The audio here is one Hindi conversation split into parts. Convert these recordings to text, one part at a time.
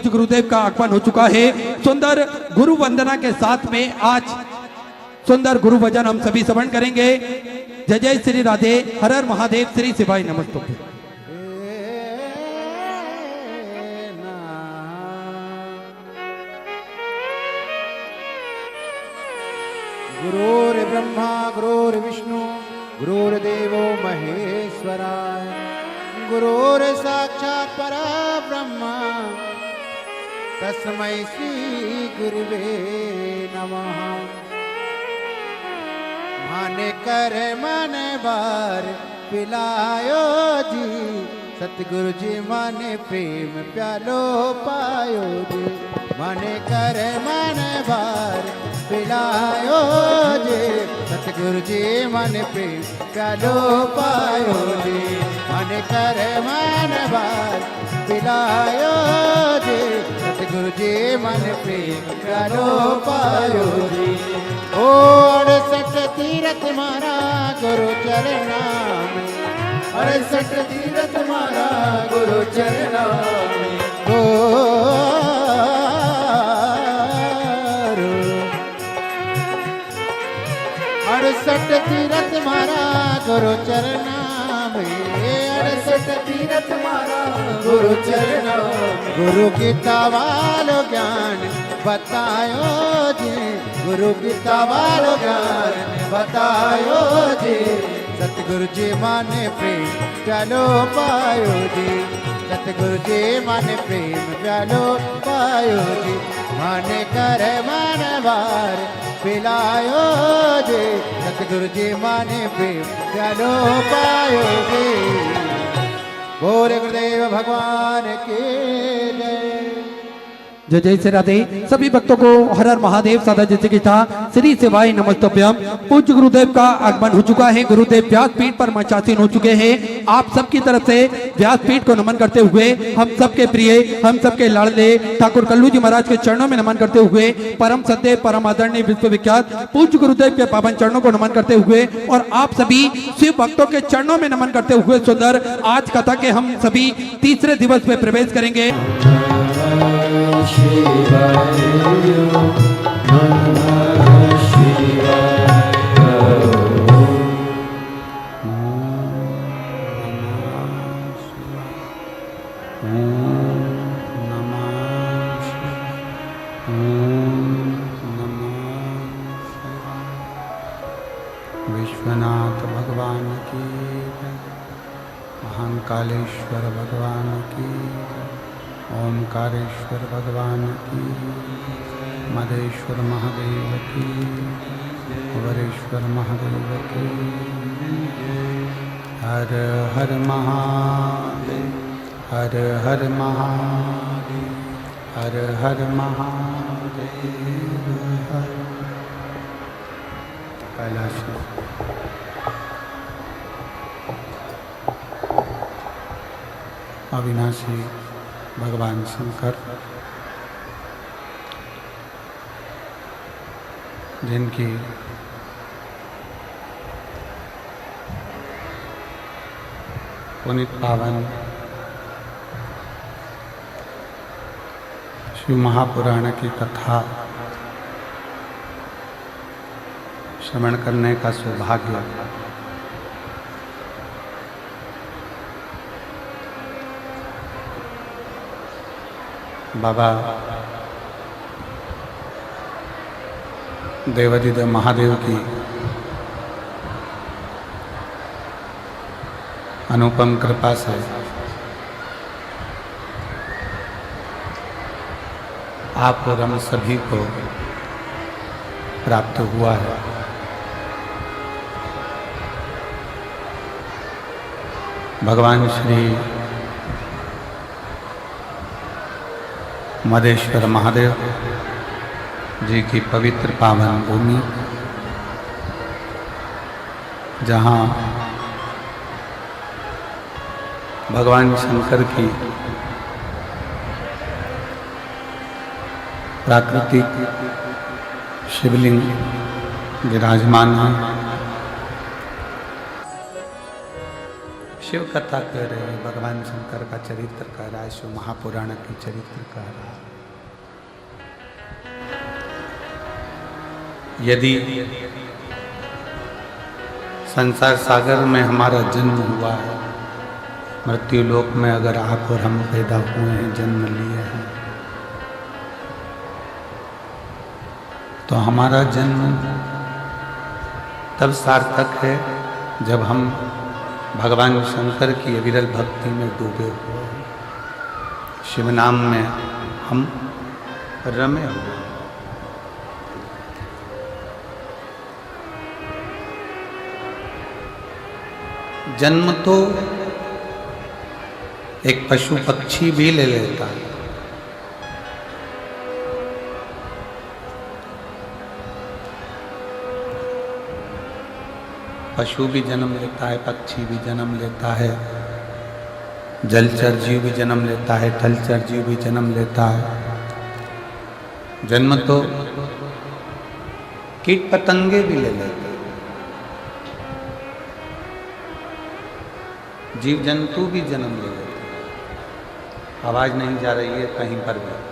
पूज्य गुरुदेव का आगमन हो चुका है। सुंदर गुरु वंदना के साथ में आज सुंदर गुरु वचन हम सभी श्रवण करेंगे। जय जय श्री राधे, हर हर महादेव, श्री शिवाय नमस्तुभ्यं। गुरुर्ब्रह्मा गुरुर्विष्णु गुरुर्देवो महेश्वराय, गुरुर्साक्षात् परब्रह्म तस्मै श्री गुरुवे नमः। मन कर मन बार पिलायो जी, सतगुरु जी मन प्रेम प्यालो पायो जी। मन कर मन बार पिलायो जी, सतगुरु जी मन प्रेम प्यालो पायो जी। मन कर मन बार पिलायो जी, सतगुरु जी मन प्रेम प्यालो पायो जी। ओ 68 तीरथ मारा गुरु चरणा में, 68 तीरथ मारा गुरु चरणा में। ओ 68 तीरथ मारा गुरु चरणा में, 68 तीरथ मारा गुरु चरणा में। गुरु गीता वालो ज्ञान बतायो जी, गुरु गीता वालो ज्ञान बतायो जी। सतगुरु जी माने प्रेम प्यालो पायो जी, सतगुरु जी माने प्रेम प्यालो पायो जी। मन कर मन बार पिलायो जी, सतगुरु जी माने प्रेम प्यालो पायो जी। बोले गुरुदेव भगवान की जय। जय जय श्री राधे। सभी भक्तों को हर हर महादेव, सदा जैसे की था श्री शिवाय नमस्तुभ्यं। पूज्य गुरुदेव का आगमन हो चुका है। गुरुदेव व्यासपीठ पर मंचासीन हो चुके हैं। आप सबकी तरफ से व्यासपीठ को नमन करते हुए हम सबके प्रिय, हम सबके लाडले ठाकुर कल्लू जी महाराज के चरणों में नमन करते हुए, परम सत्य परम आदरणीय विश्वविख्यात पूज्य गुरुदेव के पावन चरणों को नमन करते हुए और आप सभी शिव भक्तों के चरणों में नमन करते हुए सुंदर आज कथा के हम सभी तीसरे दिवस में प्रवेश करेंगे। शिवाय नमः शिवाय। विश्वनाथ भगवान की जय, महाकालेश्वर भगवान की जय, ओमकारेश्वर भगवान की, मदेश्वर महादेव की, वरेश्वर महादेव की। हर हर महादेव, हर हर महादेव, हर हर महादेव। कैलाश अविनाशी भगवान शंकर, जिनकी पुनीत पावन शिव महापुराण की कथा श्रवण करने का सौभाग्य बाबा देवाधिदेव महादेव की अनुपम कृपा से आप और हम सभी को प्राप्त हुआ है। भगवान श्री मदेश्वर महादेव जी की पवित्र पावन भूमि, जहाँ भगवान शंकर की प्राकृतिक शिवलिंग विराजमान है। शिव कथा कह रहे हैं, भगवान शंकर का चरित्र कह रहा है, शिव महापुराण की चरित्र कह रहा है। यदि संसार सागर में हमारा जन्म हुआ है, मृत्यु लोक में अगर आप और हम पैदा हुए हैं, जन्म लिए हैं, तो हमारा जन्म तब सार्थक है जब हम भगवान शंकर की अविरल भक्ति में डूबे हुए हैं, शिव नाम में हम रमे हुए हैं। जन्म तो एक पशु पक्षी भी ले लेता है, पशु भी जन्म लेता है, पक्षी भी जन्म लेता है, जलचर जीव भी जन्म लेता है, थलचर जीव भी जन्म लेता है। जन्म तो कीट पतंगे भी ले लेते हैं, जीव जंतु भी जन्म ले लेते हैं। आवाज नहीं जा रही है कहीं पर भी।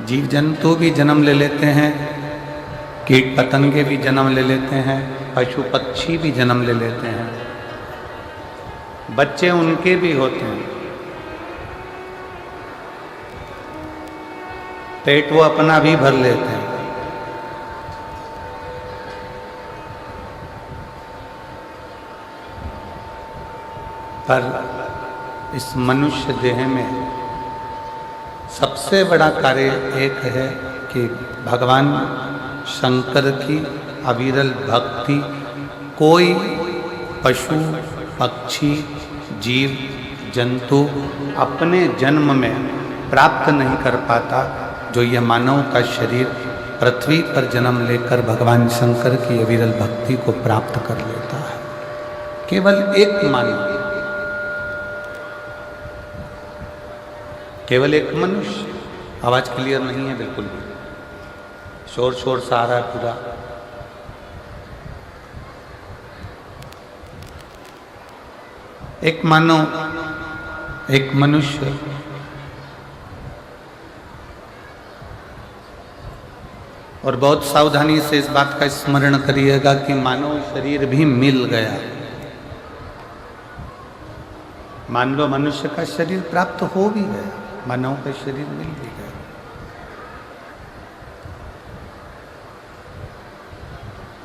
जीव जंतु भी जन्म ले लेते हैं, कीट पतंगे भी जन्म ले लेते हैं, पशु पक्षी भी जन्म ले लेते हैं, बच्चे उनके भी होते हैं, पेट वो अपना भी भर लेते हैं। पर इस मनुष्य देह में सबसे बड़ा कार्य एक है कि भगवान शंकर की अविरल भक्ति कोई पशु पक्षी जीव जंतु अपने जन्म में प्राप्त नहीं कर पाता, जो यह मानव का शरीर पृथ्वी पर जन्म लेकर भगवान शंकर की अविरल भक्ति को प्राप्त कर लेता है। केवल एक मानव, केवल एक मनुष्य। आवाज क्लियर नहीं है बिल्कुल भी, शोर शोर सा आ रहा है पूरा। एक मानव, एक मनुष्य और बहुत सावधानी से इस बात का स्मरण करिएगा कि मानव शरीर भी मिल गया। मान लो मनुष्य का शरीर प्राप्त हो भी गया, मानव का शरीर मिल भी गया,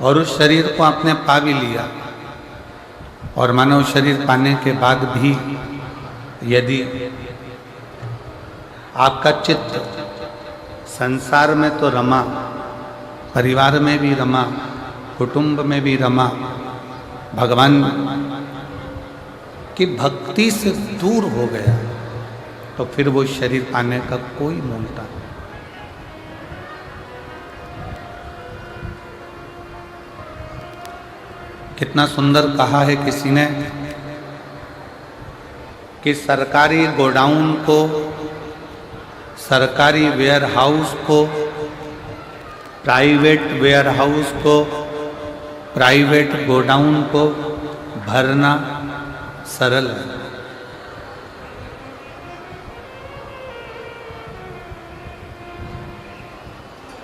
और उस शरीर को आपने पा भी लिया। और मानव शरीर पाने के बाद भी यदि आपका चित्त संसार में तो रमा, परिवार में भी रमा, कुटुंब में भी रमा, भगवान की भक्ति से दूर हो गया, तो फिर वो शरीर पाने का कोई मूलता नहीं। कितना सुंदर कहा है किसी ने कि सरकारी गोडाउन को, सरकारी वेयरहाउस को, प्राइवेट वेयरहाउस को, प्राइवेट गोडाउन को भरना सरल है।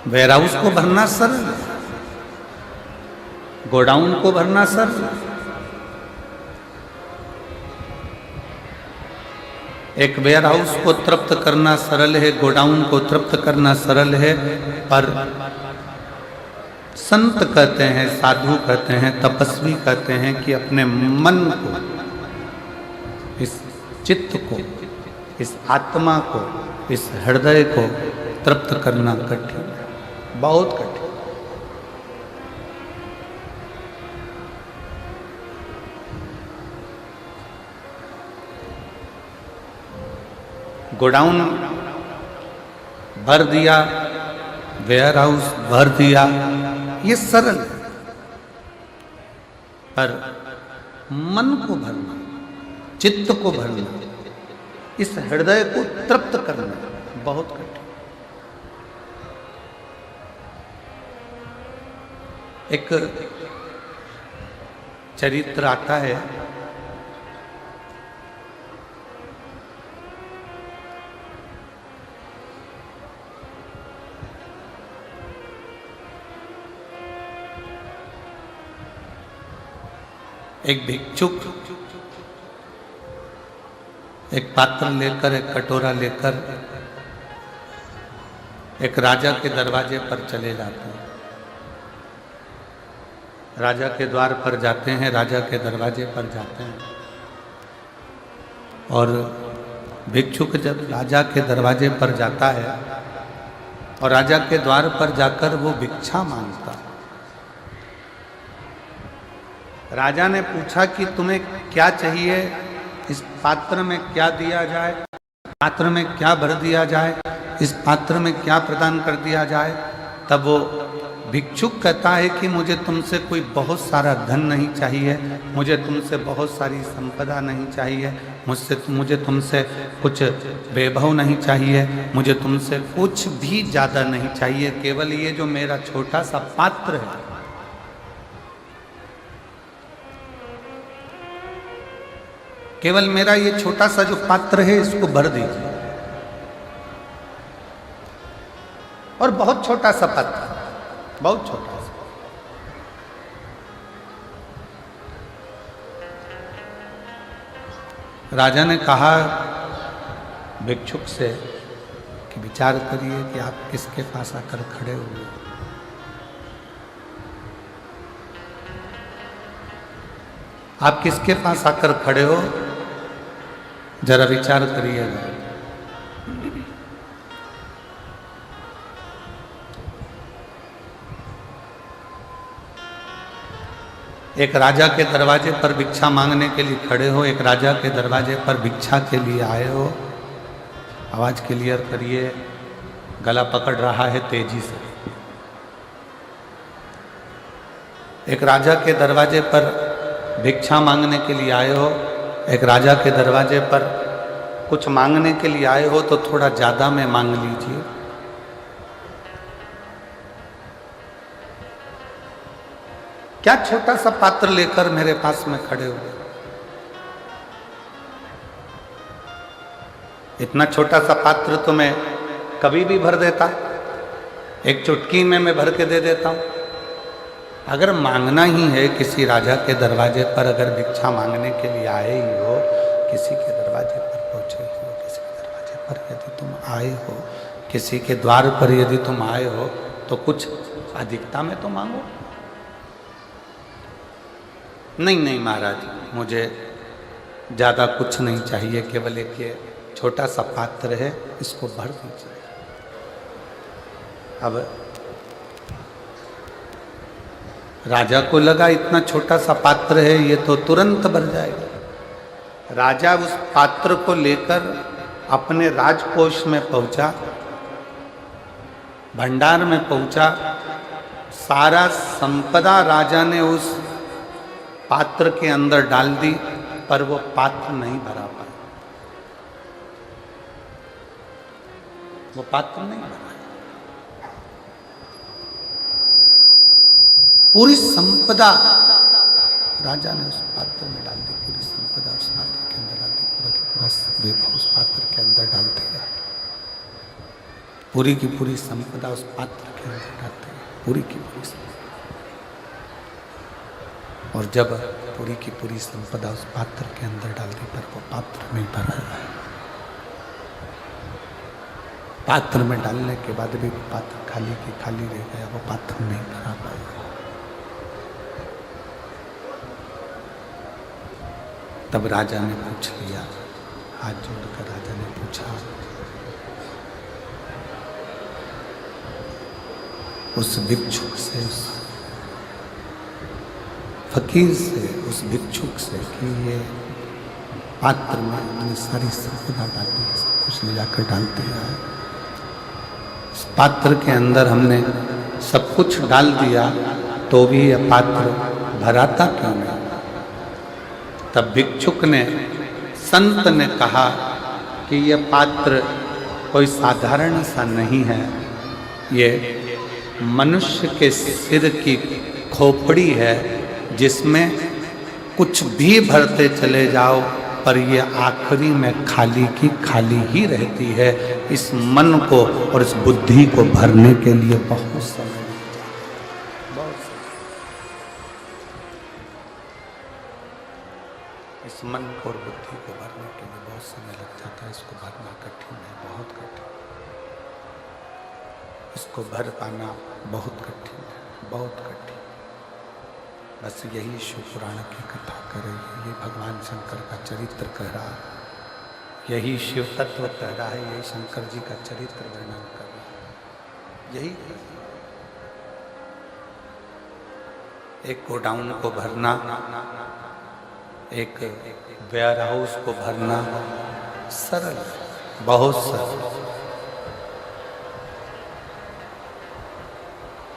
वेयरहाउस को भरना सरल है, गोडाउन को भरना सरल है। एक वेयरहाउस को तृप्त करना सरल है, गोडाउन को तृप्त करना सरल है, पर संत कहते हैं, साधु कहते हैं, तपस्वी कहते हैं कि अपने मन को, इस चित्त को, इस आत्मा को, इस हृदय को तृप्त करना कठिन है, बहुत कठिन। गोडाउन भर दिया, वेयरहाउस भर दिया, ये सरल है, पर मन को भरना, चित्त को भरना, इस हृदय को तृप्त करना बहुत कठिन। एक चरित्र आता है, एक भिक्षुक एक पात्र लेकर, एक कटोरा लेकर एक राजा के दरवाजे पर चले जाते हैं। राजा के द्वार पर जाते हैं, राजा के दरवाजे पर जाते हैं और भिक्षुक जब राजा के दरवाजे पर जाता है और राजा के द्वार पर जाकर वो भिक्षा मांगता है। राजा ने पूछा कि तुम्हें क्या चाहिए, इस पात्र में क्या दिया जाए, पात्र में क्या भर दिया जाए, इस पात्र में क्या प्रदान कर दिया जाए। तब वो भिक्षुक कहता है कि मुझे तुमसे कोई बहुत सारा धन नहीं चाहिए, मुझे तुमसे बहुत सारी संपदा नहीं चाहिए, मुझे तुमसे कुछ वैभव नहीं चाहिए, मुझे तुमसे कुछ भी ज़्यादा नहीं चाहिए, केवल ये जो मेरा छोटा सा पात्र है, केवल मेरा ये छोटा सा जो पात्र है इसको भर दीजिए। और बहुत छोटा सा पात्र, बहुत छोटा सा। राजा ने कहा भिक्षुक से कि विचार करिए कि आप किसके पास आकर खड़े हुए। आप किसके पास आकर खड़े हो, जरा विचार करिएगा। एक राजा के दरवाजे पर भिक्षा मांगने के लिए खड़े हो, एक राजा के दरवाजे पर भिक्षा के लिए आए हो। आवाज क्लियर करिए, गला पकड़ रहा है तेजी से। एक राजा के दरवाजे पर भिक्षा मांगने के लिए आए हो, एक राजा के दरवाजे पर कुछ मांगने के लिए आए हो तो थोड़ा ज्यादा में मांग लीजिए। क्या छोटा सा पात्र लेकर मेरे पास में खड़े हुए। इतना छोटा सा पात्र तो मैं कभी भी भर देता, एक चुटकी में मैं भर के दे देता हूं। अगर मांगना ही है किसी राजा के दरवाजे पर, अगर भिक्षा मांगने के लिए आए ही हो, किसी के दरवाजे पर पहुंचे ही हो, किसी के दरवाजे पर यदि तुम आए हो, किसी के द्वार पर यदि तुम आए हो तो कुछ अधिकता में तो मांगो। नहीं महाराज, मुझे ज़्यादा कुछ नहीं चाहिए, केवल एक ये छोटा सा पात्र है, इसको भर दीजिए। अब राजा को लगा इतना छोटा सा पात्र है, ये तो तुरंत भर जाएगा। राजा उस पात्र को लेकर अपने राजकोष में पहुंचा, भंडार में पहुंचा। सारा संपदा राजा ने उस पात्र के अंदर डाल दी, पर वो पात्र नहीं भरा पाया, वो पात्र नहीं भरा। पूरी संपदा राजा ने उस पात्र में डाल दी, पूरी संपदा उस पात्र के अंदर डाल दी, पूरा की पूरा वैभव उस पात्र के अंदर डाल दिया, पूरी की पूरी संपदा उस पात्र के अंदर डाल दी, पूरी की पूरी संपदा। और जब पूरी की पूरी संपदा उस पात्र के अंदर डाल दी, पर वो पात्र नहीं भरा है। पात्र में डालने के बाद भी वो पात्र खाली की खाली रह गया, वो पात्र नहीं भरा पाया। तब राजा ने पूछ लिया, हाथ जोड़कर राजा ने पूछा, उस भिक्षुक से, उस फकीर से, उस भिक्षुक से कि ये पात्र में मैंने सारी संपदा डाली, सब कुछ ले जाकर डाल दिया है, इस पात्र के अंदर हमने सब कुछ डाल दिया, तो भी यह पात्र भराता क्यों नहीं। तब भिक्षुक ने, संत ने कहा कि यह पात्र कोई साधारण सा नहीं है, ये मनुष्य के सिर की खोपड़ी है जिसमें कुछ भी भरते चले जाओ पर ये आखिरी में खाली की खाली ही रहती है। इस मन को और इस बुद्धि को भरने के लिए बहुत समय लगता है, बहुत समय। इस मन को और बुद्धि को भरने के लिए बहुत समय लग जाता है। इसको भरना कठिन है, बहुत कठिन। इसको भर पाना बहुत कठिन है, बहुत कठिन। बस यही शिव पुराण की कथा कर रही है, ये भगवान शंकर का चरित्र कह रहा है, यही शिव तत्व कह रहा है, यही शंकर जी का चरित्र वर्णन कर रहा है। यही एक गोडाउन को भरना, एक वेयर हाउस को भरना सरल, बहुत सरल,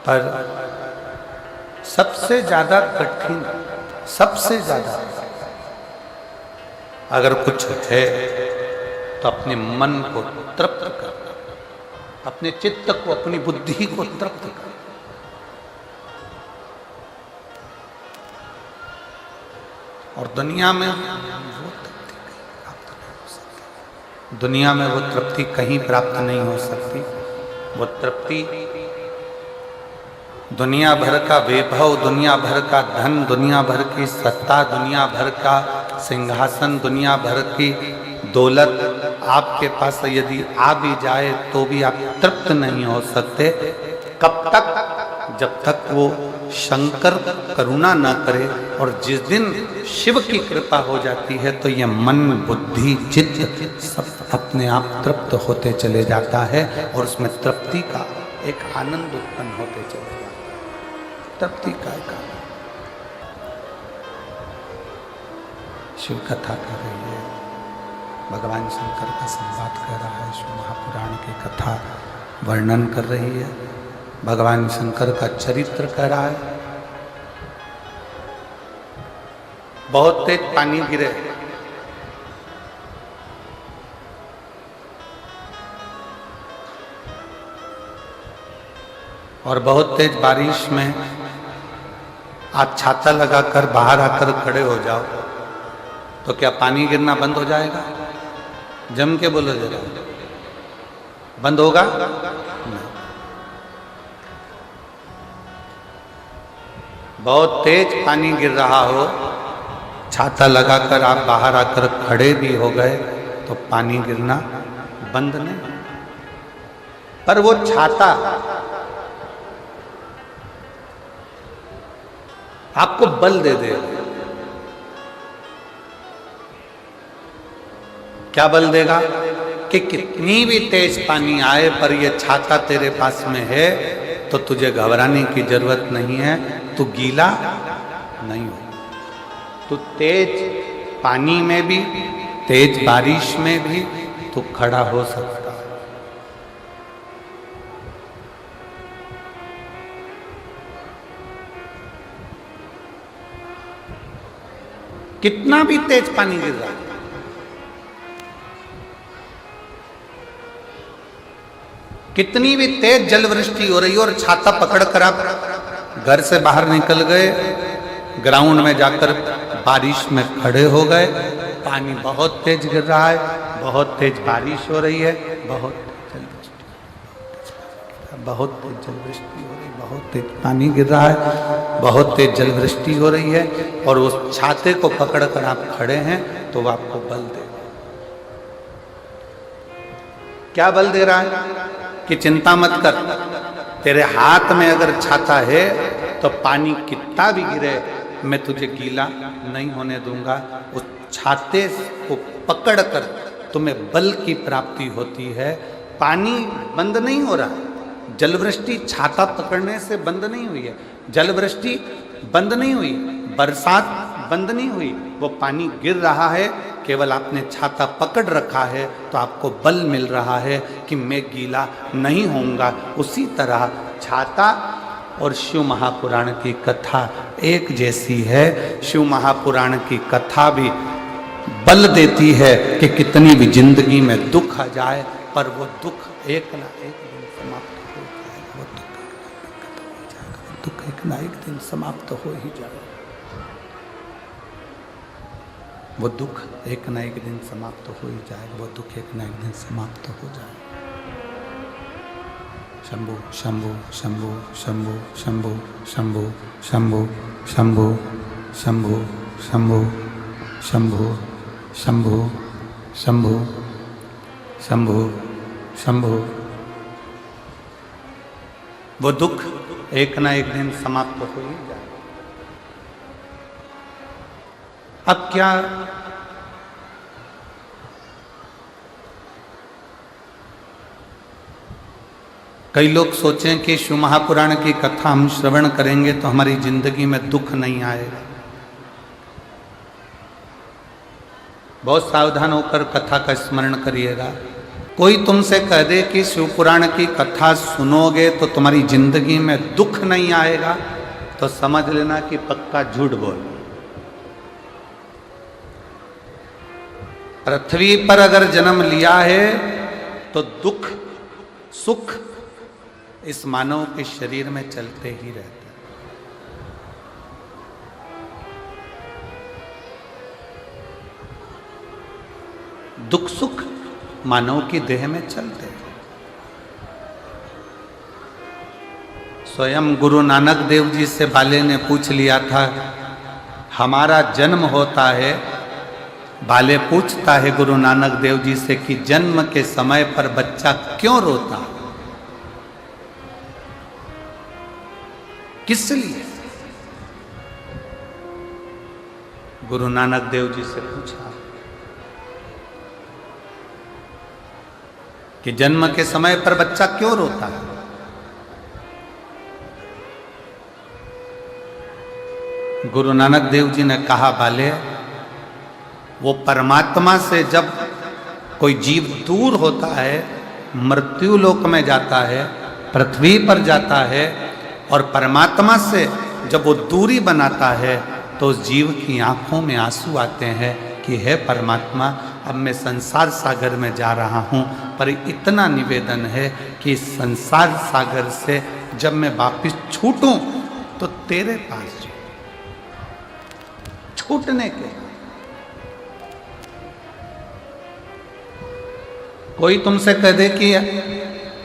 पर सबसे ज्यादा कठिन, सबसे ज्यादा अगर कुछ है तो अपने मन को तृप्त करना, अपने चित्त को, अपनी बुद्धि को तृप्त करना। और दुनिया में वो तृप्ति कहीं प्राप्त नहीं हो सकती, दुनिया में वो तृप्ति कहीं प्राप्त नहीं हो सकती। वो तृप्ति दुनिया भर का वैभव, दुनिया भर का धन, दुनिया भर की सत्ता, दुनिया भर का सिंहासन, दुनिया भर की दौलत आपके पास यदि आ भी जाए तो भी आप तृप्त नहीं हो सकते। कब तक? जब तक वो शंकर करुणा न करे। और जिस दिन शिव की कृपा हो जाती है तो ये मन, बुद्धि, चित्त सब अपने आप तृप्त होते चले जाता है और उसमें तृप्ति का एक आनंद उत्पन्न होते चले जाता है। तृप्ति का एक आनंद। शिव कथा कर रही है, भगवान शंकर का संवाद कर रहा है, शिव महापुराण की कथा वर्णन कर रही है, भगवान शंकर का चरित्र कर रहा है। बहुत तेज पानी गिरे, और बहुत तेज बारिश में आप छाता लगाकर बाहर आकर खड़े हो जाओ तो क्या पानी गिरना बंद हो जाएगा? जम के बोलो जरा, बंद होगा? नहीं। बहुत तेज पानी गिर रहा हो, छाता लगाकर आप बाहर आकर खड़े भी हो गए तो पानी गिरना बंद नहीं। पर वो छाता आपको बल दे देगा। क्या बल देगा? कि कितनी भी तेज पानी आए पर ये छाता तेरे पास में है तो तुझे घबराने की जरूरत नहीं है, तू गीला नहीं हो। तू तेज पानी में भी, तेज बारिश में भी तू खड़ा हो सकता है। कितना भी तेज पानी गिर रहा है, कितनी भी तेज जलवृष्टि हो रही हो और छाता पकड़कर आप घर से बाहर निकल गए, ग्राउंड में जाकर बारिश में खड़े हो गए, पानी बहुत तेज गिर रहा है, बहुत तेज बारिश हो रही है, बहुत तेज जलवृष्टि हो रही है, बहुत तेज पानी गिर रहा है, बहुत तेज जलवृष्टि हो रही है, और उस छाते को पकड़कर आप खड़े हैं तो वो आपको बल दे। क्या बल दे रहा है? कि चिंता मत कर, तेरे हाथ में अगर छाता है तो पानी कितना भी गिरे मैं तुझे गीला नहीं होने दूंगा। उस छाते को पकड़कर तुम्हें बल की प्राप्ति होती है। पानी बंद नहीं हो रहा, जलवृष्टि छाता पकड़ने से बंद नहीं हुई है, जलवृष्टि बंद नहीं हुई, बरसात बंद नहीं हुई, वो पानी गिर रहा है, केवल आपने छाता पकड़ रखा है तो आपको बल मिल रहा है कि मैं गीला नहीं होऊंगा। उसी तरह छाता और शिव महापुराण की कथा एक जैसी है। शिव महापुराण की कथा भी बल देती है कि कितनी भी जिंदगी में दुख आ जाए पर वो दुख एक ना एक दिन समाप्त हो जाएगा, वो दुख खत्म हो जाएगा, वो दुख एक एक ना एक दिन समाप्त हो ही जाए। वो दुख एक ना एक दिन समाप्त हो ही जाए, वो दुख एक ना एक दिन समाप्त हो जाए। शंभु शंभु शंभु शंभु शंभु शंभु शंभु शंभु शंभु शंभु शंभु शंभु शंभु शंभु शंभु। वो दुख एक ना एक दिन समाप्त हो ही जाए। अब क्या कई लोग सोचें कि शिव महापुराण की कथा हम श्रवण करेंगे तो हमारी जिंदगी में दुख नहीं आएगा। बहुत सावधान होकर कथा का स्मरण करिएगा। कोई तुमसे कह दे कि शिव पुराण की कथा सुनोगे तो तुम्हारी जिंदगी में दुख नहीं आएगा, तो समझ लेना कि पक्का झूठ बोल। पृथ्वी पर अगर जन्म लिया है तो दुख सुख इस मानव के शरीर में चलते ही रहते हैं। दुख सुख मानव की देह में चलते हैं। स्वयं गुरु नानक देव जी से बाले ने पूछ लिया था, हमारा जन्म होता है, बाले पूछता है गुरु नानक देव जी से कि जन्म के समय पर बच्चा क्यों रोता, किस लिए? गुरु नानक देव जी से पूछा कि जन्म के समय पर बच्चा क्यों रोता है? गुरु नानक देव जी ने कहा, बाले, वो परमात्मा से जब कोई जीव दूर होता है, मृत्यु लोक में जाता है, पृथ्वी पर जाता है, और परमात्मा से जब वो दूरी बनाता है तो उस जीव की आंखों में आंसू आते हैं कि हे परमात्मा, अब मैं संसार सागर में जा रहा हूँ, पर इतना निवेदन है कि संसार सागर से जब मैं वापिस छूटूं तो तेरे पास छूटने के। कोई तुमसे कह दे कि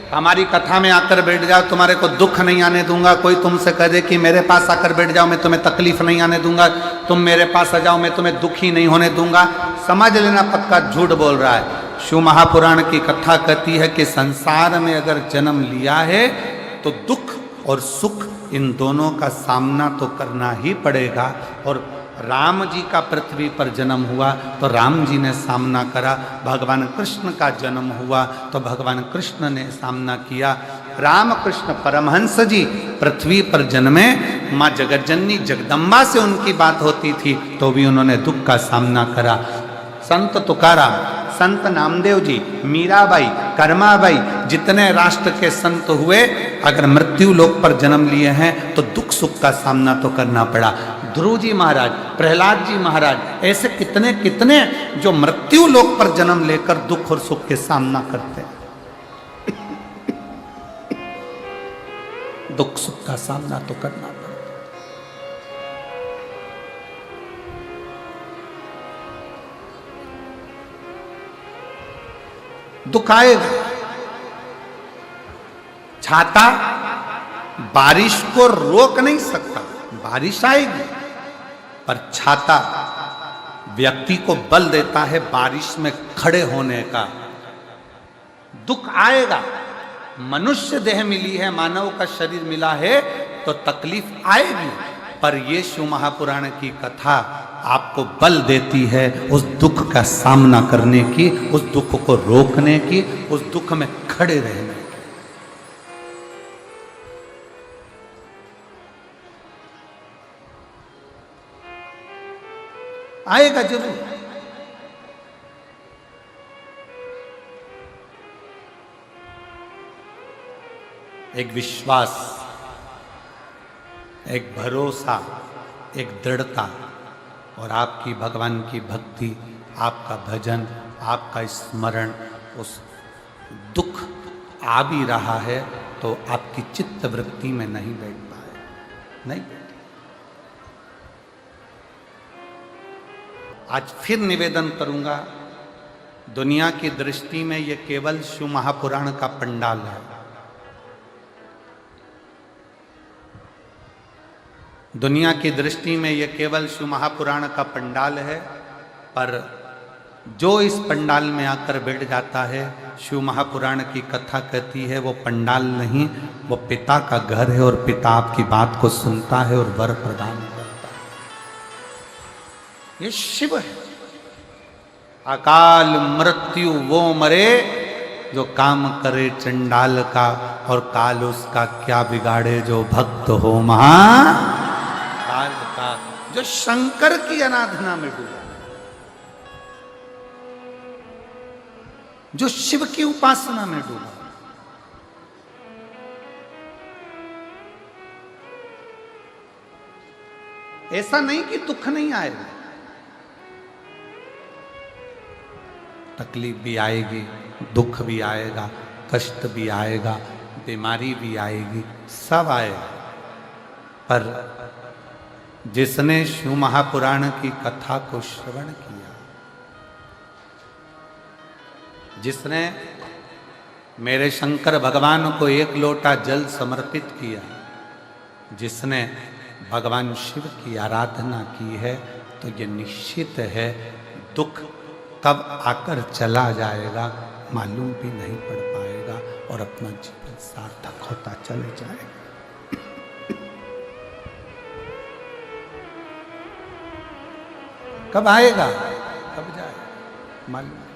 हमारी कथा में आकर बैठ जाओ, तुम्हारे को दुख नहीं आने दूंगा। कोई तुमसे कह दे कि मेरे पास आकर बैठ जाओ, मैं तुम्हें तकलीफ नहीं आने दूंगा, तुम मेरे पास आ जाओ, मैं तुम्हें दुखी नहीं होने दूंगा, समझ लेना पक्का झूठ बोल रहा है। शिव महापुराण की कथा कहती है कि संसार में अगर जन्म लिया है तो दुख और सुख इन दोनों का सामना तो करना ही पड़ेगा। और राम जी का पृथ्वी पर जन्म हुआ तो राम जी ने सामना करा, भगवान कृष्ण का जन्म हुआ तो भगवान कृष्ण ने सामना किया। रामकृष्ण परमहंस जी पृथ्वी पर जन्मे, माँ जगज्जननी जगदम्बा से उनकी बात होती थी तो भी उन्होंने दुख का सामना करा। संत तुकाराम, संत नामदेव जी, मीराबाई, कर्माबाई, जितने राष्ट्र के संत हुए, अगर मृत्यु लोक पर जन्म लिए हैं तो दुख सुख का सामना तो करना पड़ा। ध्रुव जी महाराज, प्रहलाद जी महाराज, ऐसे कितने कितने जो मृत्यु लोक पर जन्म लेकर दुख और सुख के सामना करते हैं। दुख सुख का सामना तो करना पड़ा। दुख आएगा। छाता बारिश को रोक नहीं सकता, बारिश आएगी, पर छाता व्यक्ति को बल देता है बारिश में खड़े होने का। दुख आएगा। मनुष्य देह मिली है, मानव का शरीर मिला है तो तकलीफ आएगी, पर ये शिव महापुराण की कथा आपको बल देती है उस दुख का सामना करने की, उस दुख को रोकने की, उस दुख में खड़े रहने की। आएगा जरूर। एक विश्वास, एक भरोसा, एक दृढ़ता, और आपकी भगवान की भक्ति, आपका भजन, आपका स्मरण, उस दुख आ भी रहा है तो आपकी चित्त वृत्ति में नहीं बैठ पाए। नहीं। आज फिर निवेदन करूंगा, दुनिया की दृष्टि में यह केवल शिव महापुराण का पंडाल है। दुनिया की दृष्टि में यह केवल शिव महापुराण का पंडाल है, पर जो इस पंडाल में आकर बैठ जाता है, शिव महापुराण की कथा कहती है, वो पंडाल नहीं, वो पिता का घर है और पिता आपकी बात को सुनता है और वर प्रदान करता है। ये शिव है। अकाल मृत्यु वो मरे जो काम करे चंडाल का, और काल उसका क्या बिगाड़े जो भक्त हो महाकाल का। जो शंकर की आराधना में डूबा, जो शिव की उपासना में डूबा, ऐसा नहीं कि दुख नहीं आएगा, तकलीफ भी आएगी, दुख भी आएगा, कष्ट भी आएगा, बीमारी भी आएगी, सब आएगा। पर जिसने शिव महापुराण की कथा को श्रवण किया, जिसने मेरे शंकर भगवान को एक लोटा जल समर्पित किया, जिसने भगवान शिव की आराधना की है, तो ये निश्चित है दुख कब आकर चला जाएगा मालूम भी नहीं पड़ पाएगा और अपना जीवन सार्थक होता चले जाएगा। कब आएगा, कब जाएगा मालूम नहीं।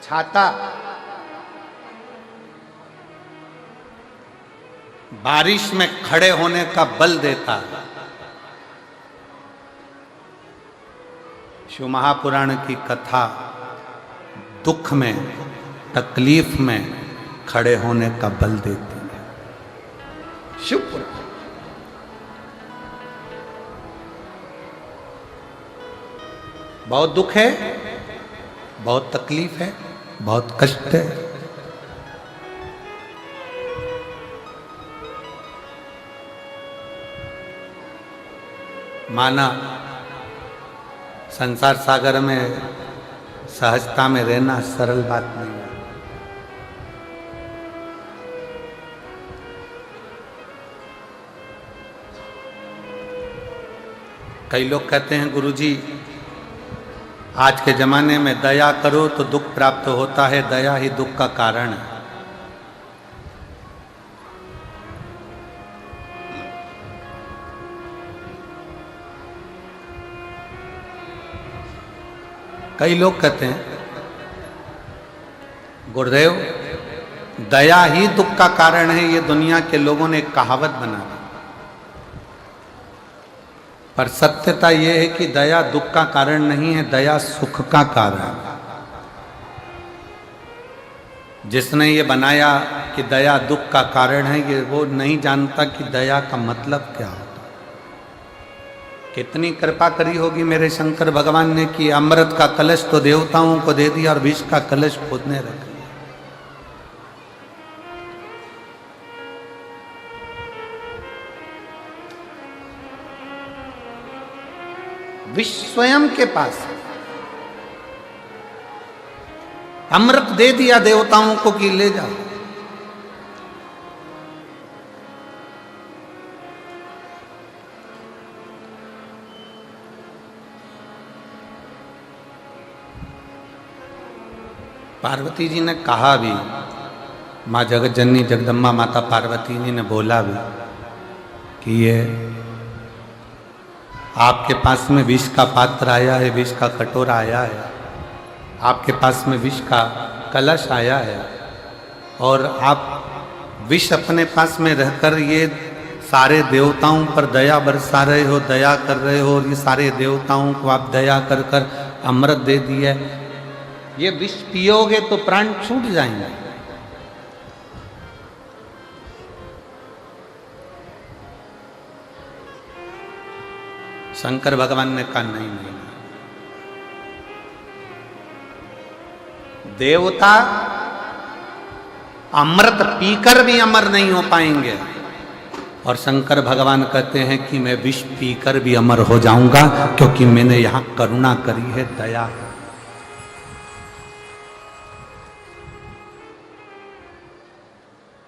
छाता बारिश में खड़े होने का बल देता है। शिव महापुराण की कथा दुख में, तकलीफ में खड़े होने का बल देती है। शिवपुराण बहुत दुख है, बहुत तकलीफ है, बहुत कष्ट है, माना संसार सागर में सहजता में रहना सरल बात नहीं है। कई लोग कहते हैं गुरुजी आज के जमाने में दया करो तो दुख प्राप्त होता है, दया ही दुख का कारण है। कई लोग कहते हैं गुरुदेव दया ही दुख का कारण है, ये दुनिया के लोगों ने एक कहावत बना दी। पर सत्यता यह है कि दया दुख का कारण नहीं है, दया सुख का कारण है। जिसने ये बनाया कि दया दुख का कारण है, ये वो नहीं जानता कि दया का मतलब क्या होता। कितनी कृपा करी होगी मेरे शंकर भगवान ने कि अमृत का कलश तो देवताओं को दे दिया और विष का कलश खुद ने रख लिया। विष स्वयं के पास है। अमृत दे दिया देवताओं को कि ले जाओ। पार्वती जी ने कहा भी, माँ जगत जननी जगदम्बा माता पार्वती जी ने बोला भी कि ये आपके पास में विष का पात्र आया है, विष का कटोरा आया है, आपके पास में विष का कलश आया है और आप विष अपने पास में रहकर ये सारे देवताओं पर दया बरसा रहे हो, दया कर रहे हो और ये सारे देवताओं को आप दया कर कर अमृत दे दिया। ये विष पियोगे तो प्राण छूट जाएंगे। शंकर भगवान ने कहा नहीं नहीं, देवता अमृत पीकर भी अमर नहीं हो पाएंगे, और शंकर भगवान कहते हैं कि मैं विष पीकर भी अमर हो जाऊंगा, क्योंकि मैंने यहां करुणा करी है, दया।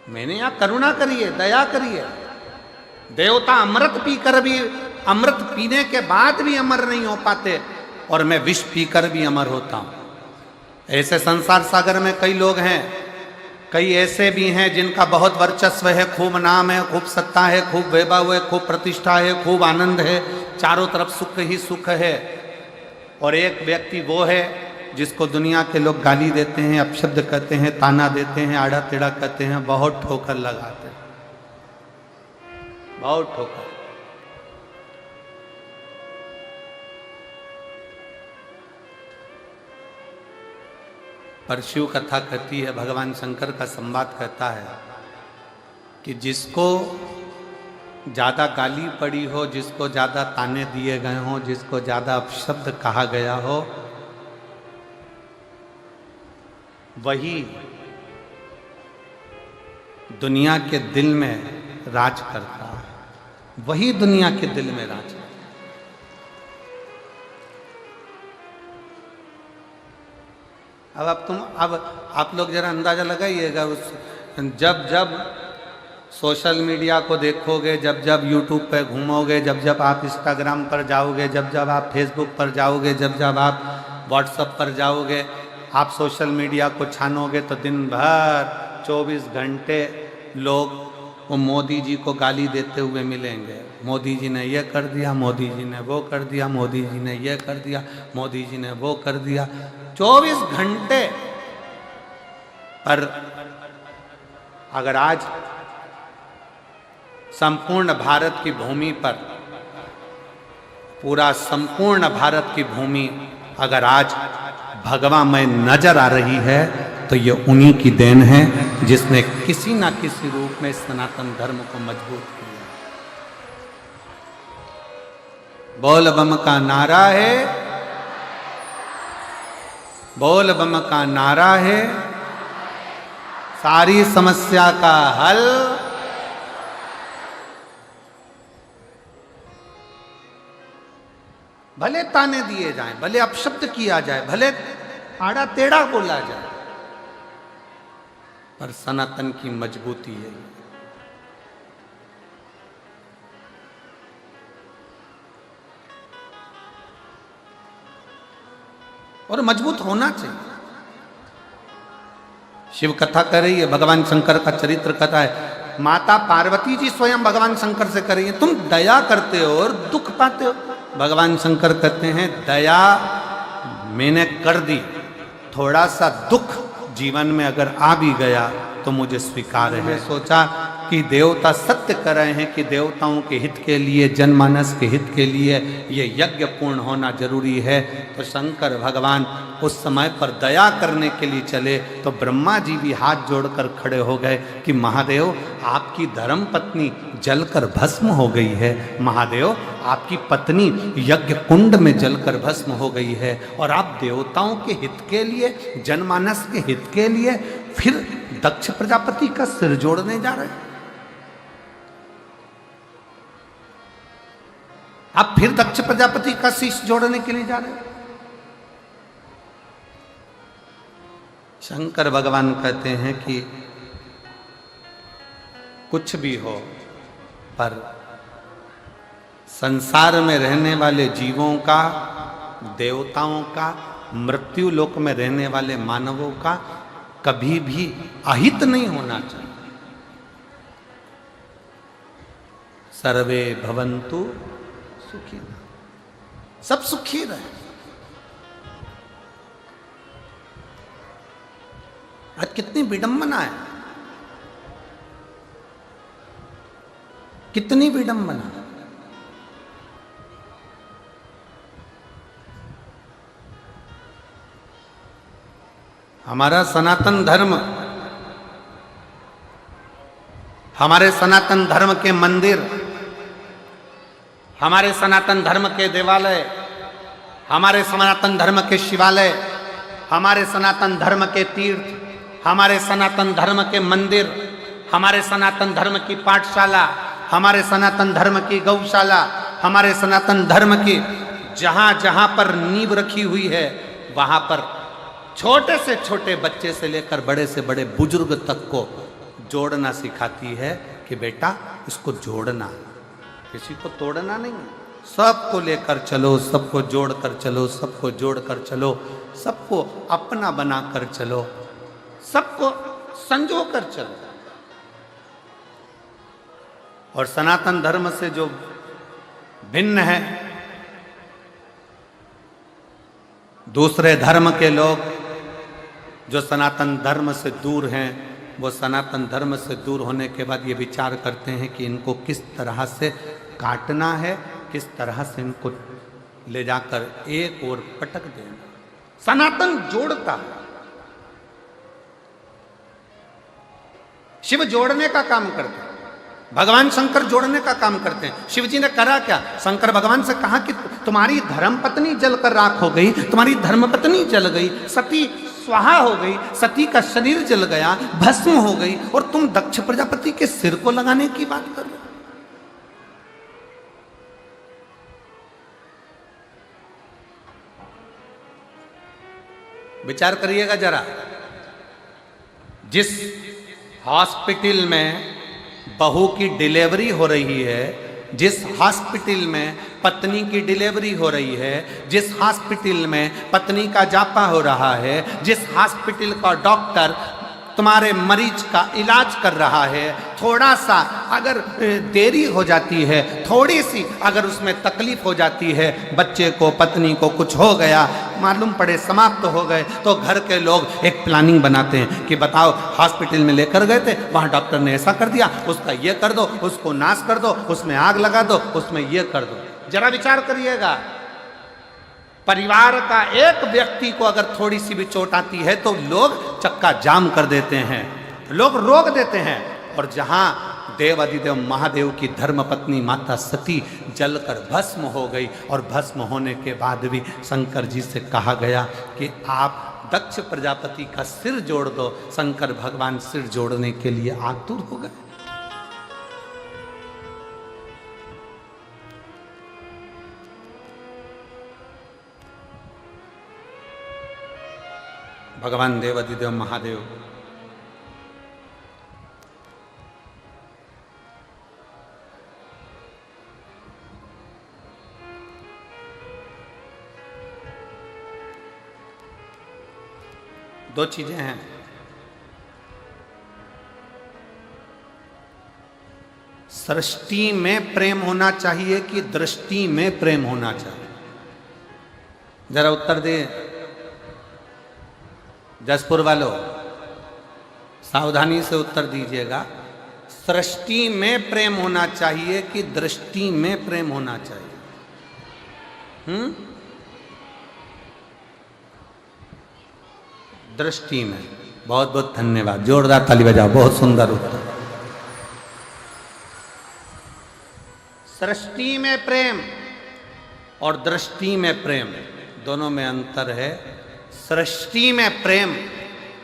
मैंने यहां करुणा करी है, दया करी है। देवता अमृत पीकर भी, अमृत पीने के बाद भी अमर नहीं हो पाते, और मैं विष पीकर भी अमर होता हूं। ऐसे संसार सागर में कई लोग हैं, कई ऐसे भी हैं जिनका बहुत वर्चस्व है, खूब नाम है, खूब सत्ता है, खूब वैभव है, खूब प्रतिष्ठा है, खूब आनंद है, चारों तरफ सुख ही सुख है। और एक व्यक्ति वो है जिसको दुनिया के लोग गाली देते हैं, अपशब्द कहते हैं, ताना देते हैं, आड़ा टेढ़ा कहते हैं, बहुत ठोकर लगाते हैं, बहुत ठोकर। पर शिव कथा कहती है, भगवान शंकर का संवाद कहता है कि जिसको ज़्यादा गाली पड़ी हो, जिसको ज़्यादा ताने दिए गए हों, जिसको ज़्यादा अपशब्द कहा गया हो, वही दुनिया के दिल में राज करता है, वही दुनिया के दिल में राज करता है। अब आप लोग जरा अंदाजा लगाइएगा, जब जब सोशल मीडिया को देखोगे, जब जब यूट्यूब पे घूमोगे, जब जब आप इंस्टाग्राम पर जाओगे, जब जब आप फेसबुक पर जाओगे, जब जब आप व्हाट्सएप पर जाओगे, आप सोशल मीडिया को छानोगे, तो दिन भर 24 घंटे लोग वो मोदी जी को गाली देते हुए मिलेंगे। मोदी जी ने ये कर दिया, मोदी जी ने वो कर दिया, मोदी जी ने ये कर दिया, मोदी जी ने वो कर दिया, 24 घंटे। पर अगर आज संपूर्ण भारत की भूमि पर, पूरा संपूर्ण भारत की भूमि अगर आज भगवामय नजर आ रही है, तो ये उन्हीं की देन है जिसने किसी ना किसी रूप में सनातन धर्म को मजबूत किया। बोल बम का नारा है, बोल बम का नारा है, सारी समस्या का हल। भले ताने दिए जाएं, भले अपशब्द किया जाए, भले आड़ा टेढ़ा बोला जाए, पर सनातन की मजबूती है। और मजबूत होना चाहिए। शिव कथा कर रही है, भगवान शंकर का चरित्र कथा है। माता पार्वती जी स्वयं भगवान शंकर से कर रही है, तुम दया करते हो और दुख पाते हो। भगवान शंकर कहते हैं, दया मैंने कर दी, थोड़ा सा दुख जीवन में अगर आ भी गया तो मुझे स्वीकार है। मैं सोचा कि देवता सत्य कर रहे हैं कि देवताओं के हित के लिए, जनमानस के हित के लिए ये यज्ञ पूर्ण होना जरूरी है। तो शंकर भगवान उस समय पर दया करने के लिए चले, तो ब्रह्मा जी भी हाथ जोड़कर खड़े हो गए कि महादेव, आपकी धर्म पत्नी जलकर भस्म हो गई है। महादेव, आपकी पत्नी यज्ञ कुंड में जलकर भस्म हो गई है, और आप देवताओं के हित के लिए, जनमानस के हित के लिए फिर दक्ष प्रजापति का सिर जोड़ने जा रहे हैं। आप फिर दक्ष प्रजापति का शीश जोड़ने के लिए जा रहे हैं। शंकर भगवान कहते हैं कि कुछ भी हो, पर संसार में रहने वाले जीवों का, देवताओं का, मृत्यु लोक में रहने वाले मानवों का कभी भी अहित नहीं होना चाहिए। सर्वे भवन्तु सुखी, सब सुखी रहे। आज कितनी विडंबना है, कितनी विडंबना। हमारा सनातन धर्म, हमारे सनातन धर्म के मंदिर, हमारे सनातन धर्म के देवालय, हमारे सनातन धर्म के शिवालय हमारे सनातन धर्म के तीर्थ, हमारे सनातन धर्म के मंदिर, हमारे सनातन धर्म की पाठशाला, हमारे सनातन धर्म की गौशाला, हमारे सनातन धर्म की जहां जहां पर नींव रखी हुई है, वहां पर छोटे से छोटे बच्चे से लेकर बड़े से बड़े बुजुर्ग तक को जोड़ना सिखाती है कि बेटा इसको जोड़ना, किसी को तोड़ना नहीं, सबको लेकर चलो, सबको जोड़ कर चलो, सबको जोड़ कर चलो, सबको अपना बना कर चलो, सबको संजो कर चलो। और सनातन धर्म से जो भिन्न है, दूसरे धर्म के लोग जो सनातन धर्म से दूर हैं, वो सनातन धर्म से दूर होने के बाद ये विचार करते हैं कि इनको किस तरह से काटना है, किस तरह से इनको ले जाकर एक ओर पटक देना। सनातन जोड़ता है, शिव जोड़ने का काम करते हैं, भगवान शंकर जोड़ने का काम करते हैं। शिव जी ने करा क्या? शंकर भगवान से कहा कि तुम्हारी धर्म पत्नी जलकर राख हो गई, तुम्हारी धर्म पत्नी जल गई, सती स्वाहा हो गई, सती का शरीर जल गया, भस्म हो गई, और तुम दक्ष प्रजापति के सिर को लगाने की बात कर रहे हो। विचार करिएगा जरा, जिस हॉस्पिटल में बहू की डिलीवरी हो रही है, जिस हॉस्पिटल में पत्नी की डिलीवरी हो रही है, जिस हॉस्पिटल में पत्नी का जापा हो रहा है, जिस हॉस्पिटल का डॉक्टर तुम्हारे मरीज का इलाज कर रहा है, थोड़ा सा अगर देरी हो जाती है, थोड़ी सी अगर उसमें तकलीफ हो जाती है, बच्चे को पत्नी को कुछ हो गया, मालूम पड़े समाप्त हो गए, तो घर के लोग एक प्लानिंग बनाते हैं कि बताओ हॉस्पिटल में लेकर गए थे, वहाँ डॉक्टर ने ऐसा कर दिया, उसका ये कर दो, उसको नाश कर दो, उसमें आग लगा दो, उसमें ये कर दो। जरा विचार करिएगा, परिवार का एक व्यक्ति को अगर थोड़ी सी भी चोट आती है तो लोग चक्का जाम कर देते हैं, लोग रोक देते हैं। और जहां देव अधिदेव महादेव की धर्मपत्नी माता सती जलकर भस्म हो गई, और भस्म होने के बाद भी शंकर जी से कहा गया कि आप दक्ष प्रजापति का सिर जोड़ दो। शंकर भगवान सिर जोड़ने के लिए आतुर हो गए। भगवान देव अधिदेव महादेव दो चीजें हैं, सृष्टि में प्रेम होना चाहिए कि दृष्टि में प्रेम होना चाहिए? जरा उत्तर दे जसपुर वालों, सावधानी से उत्तर दीजिएगा। सृष्टि में प्रेम होना चाहिए कि दृष्टि में प्रेम होना चाहिए? दृष्टि में। बहुत बहुत धन्यवाद, जोरदार ताली बजाओ, बहुत सुंदर उत्तर। सृष्टि में प्रेम और दृष्टि में प्रेम, दोनों में अंतर है। सृष्टि में प्रेम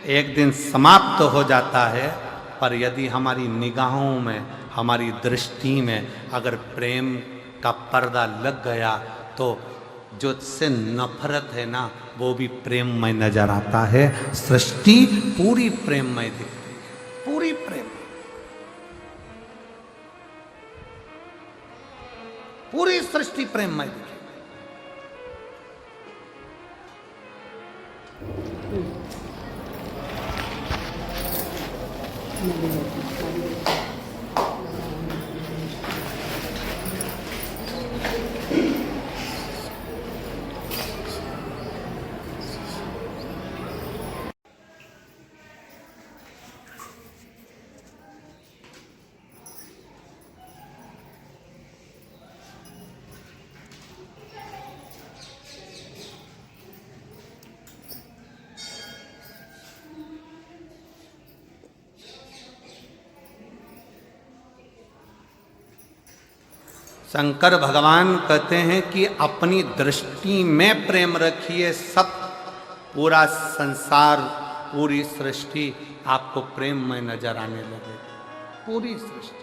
एक दिन समाप्त हो जाता है, पर यदि हमारी निगाहों में, हमारी दृष्टि में अगर प्रेम का पर्दा लग गया तो जो से नफरत है ना, वो भी प्रेममय नजर आता है। सृष्टि पूरी प्रेममय दिखती है, पूरी प्रेम, पूरी सृष्टि प्रेममय दिखती है। शंकर भगवान कहते हैं कि अपनी दृष्टि में प्रेम रखिए, सब पूरा संसार, पूरी सृष्टि आपको प्रेम में नजर आने लगे, पूरी सृष्टि।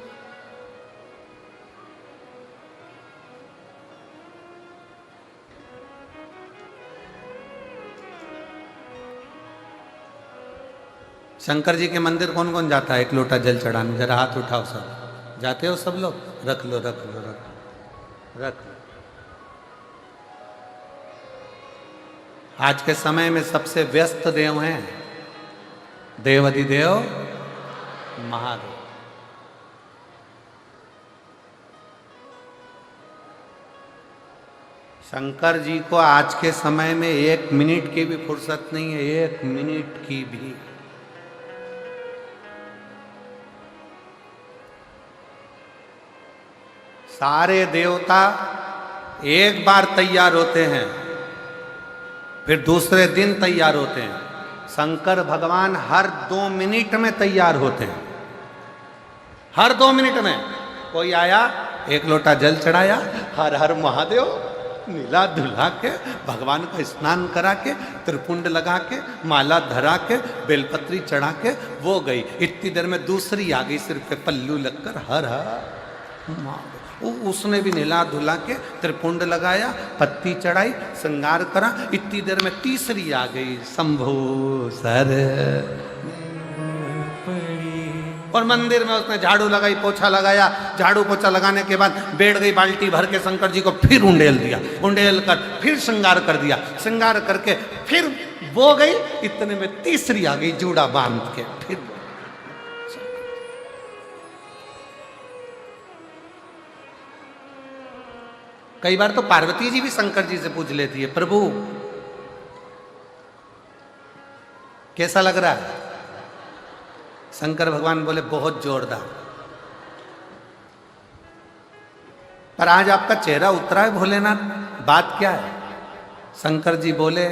शंकर जी के मंदिर कौन कौन जाता है एक लोटा जल चढ़ाने? जरा हाथ उठाओ सब। जाते हो सब लोग? रख लो रख लो रख लो रख लो। आज के समय में सबसे व्यस्त देव हैं देव अधिदेव महादेव। शंकर जी को आज के समय में 1 मिनट की भी फुर्सत नहीं है, 1 मिनट की भी। सारे देवता एक बार तैयार होते हैं, फिर दूसरे दिन तैयार होते हैं। शंकर भगवान हर 2 मिनट में तैयार होते हैं, हर 2 मिनट में। कोई आया, 1 लोटा जल चढ़ाया, हर हर महादेव, नीला धुला के, भगवान का स्नान करा के, त्रिपुंड लगा के, माला धरा के, बेलपत्री चढ़ा के वो गई। इतनी देर में दूसरी आ गई, सिर पे पल्लू लगकर हर हर महादेव। उसने भी नीला धुला के, त्रिपुंड लगाया, पत्ती चढ़ाई, श्रृंगार करा। इतनी देर में तीसरी आ गई, शंभो सर। और मंदिर में उसने झाड़ू लगाई, पोछा लगाया। झाड़ू पोछा लगाने के बाद बैठ गई बाल्टी भर के शंकर जी को फिर उंडेल दिया, उंडेल कर फिर श्रृंगार कर दिया, श्रृंगार करके फिर वो गई। इतने में तीसरी आ गई, जूड़ा बांध के। फिर कई बार तो पार्वती जी भी शंकर जी से पूछ लेती है, प्रभु कैसा लग रहा है? शंकर भगवान बोले बहुत जोरदार। पर आज आपका चेहरा उतरा है भोलेनाथ, बात क्या है? शंकर जी बोले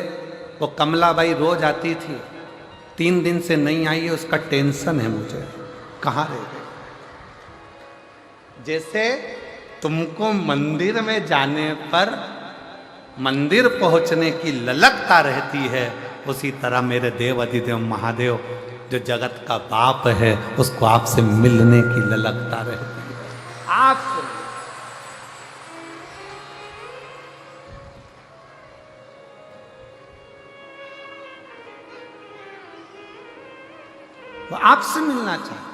वो कमलाबाई रोज आती थी, 3 दिन से नहीं आई है, उसका टेंशन है मुझे, कहाँ रह गई? जैसे तुमको मंदिर में जाने पर मंदिर पहुंचने की ललकता रहती है, उसी तरह मेरे देव अधिदेव महादेव जो जगत का बाप है, उसको आपसे मिलने की ललकता रहती है। आपसे वो आपसे मिलना चाहिए।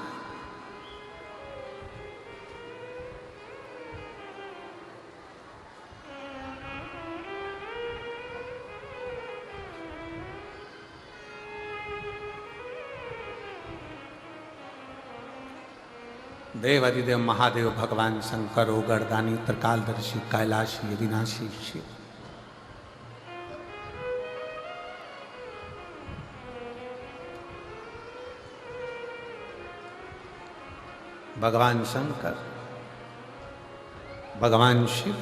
देव अधिदेव महादेव भगवान शंकर ओगरदानी त्रिकालदर्शी कैलाशी अविनाशी शिव। भगवान शंकर, भगवान शिव,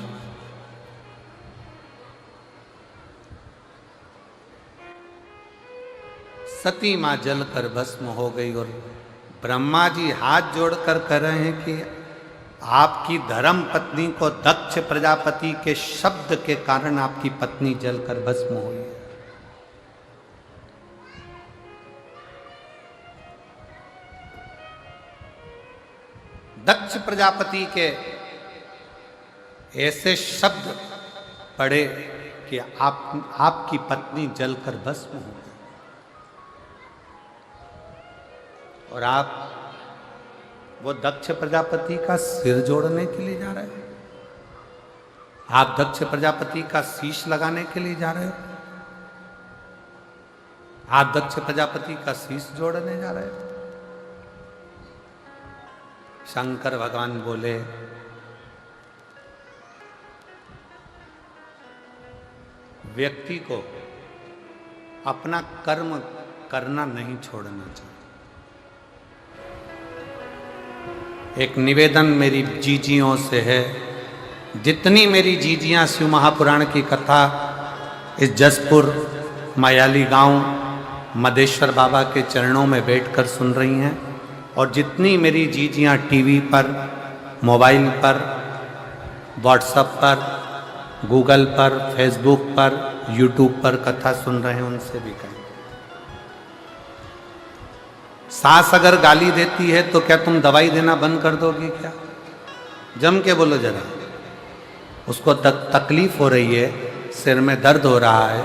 सती मां जलकर भस्म हो गई और ब्रह्मा जी हाथ जोड़कर कह रहे हैं कि आपकी धर्म पत्नी को दक्ष प्रजापति के शब्द के कारण आपकी पत्नी जलकर भस्म हुई है। दक्ष प्रजापति के ऐसे शब्द पढ़े कि आपकी पत्नी जलकर भस्म हो गई और आप वो दक्ष प्रजापति का सिर जोड़ने के लिए जा रहे हैं, आप दक्ष प्रजापति का शीश लगाने के लिए जा रहे हो, आप दक्ष प्रजापति का शीश जोड़ने जा रहे हो। शंकर भगवान बोले व्यक्ति को अपना कर्म करना नहीं छोड़ना चाहिए। एक निवेदन मेरी जीजियों से है, जितनी मेरी जीजियां शिव महापुराण की कथा इस जसपुर मायाली गांव मदेश्वर बाबा के चरणों में बैठकर सुन रही हैं, और जितनी मेरी जीजियां टीवी पर, मोबाइल पर, व्हाट्सएप पर गूगल पर, फेसबुक पर, यूट्यूब पर कथा सुन रहे हैं उनसे भी कहें। सास अगर गाली देती है तो क्या तुम दवाई देना बंद कर दोगे क्या? जम के बोलो जरा। उसको तकलीफ हो रही है, सिर में दर्द हो रहा है,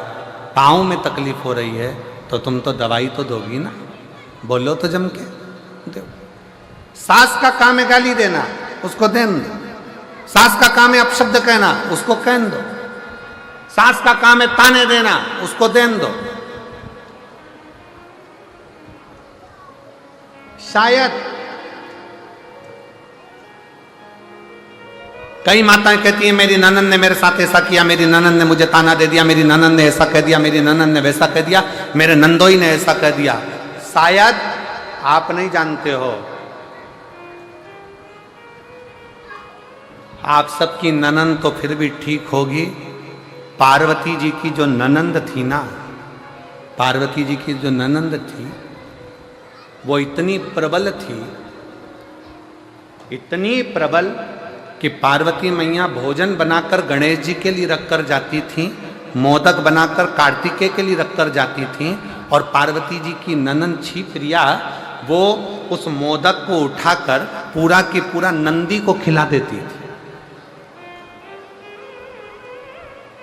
पाँव में तकलीफ हो रही है, तो तुम तो दवाई तो दोगी ना। बोलो तो जम के दो। सास का काम है गाली देना, उसको देन दो। सास का काम है अपशब्द कहना, उसको कहन दो। सास का काम है ताने देना, उसको देन दो। शायद कई माताएं कहती हैं मेरी ननद ने मेरे साथ ऐसा किया, मेरी ननद ने मुझे ताना दे दिया, मेरी ननद ने ऐसा कह दिया, मेरी ननद ने वैसा कह दिया, मेरे नंदोई ने ऐसा कह दिया। शायद आप नहीं जानते हो, आप सबकी ननंद तो फिर भी ठीक होगी। पार्वती जी की जो ननंद थी ना, पार्वती जी की जो ननंद थी वो इतनी प्रबल थी, इतनी प्रबल कि पार्वती मैया भोजन बनाकर गणेश जी के लिए रखकर जाती थी, मोदक बनाकर कार्तिकेय के लिए रखकर जाती थी, और पार्वती जी की ननंद क्षिप्रिया वो उस मोदक को उठाकर पूरा की पूरा नंदी को खिला देती थी।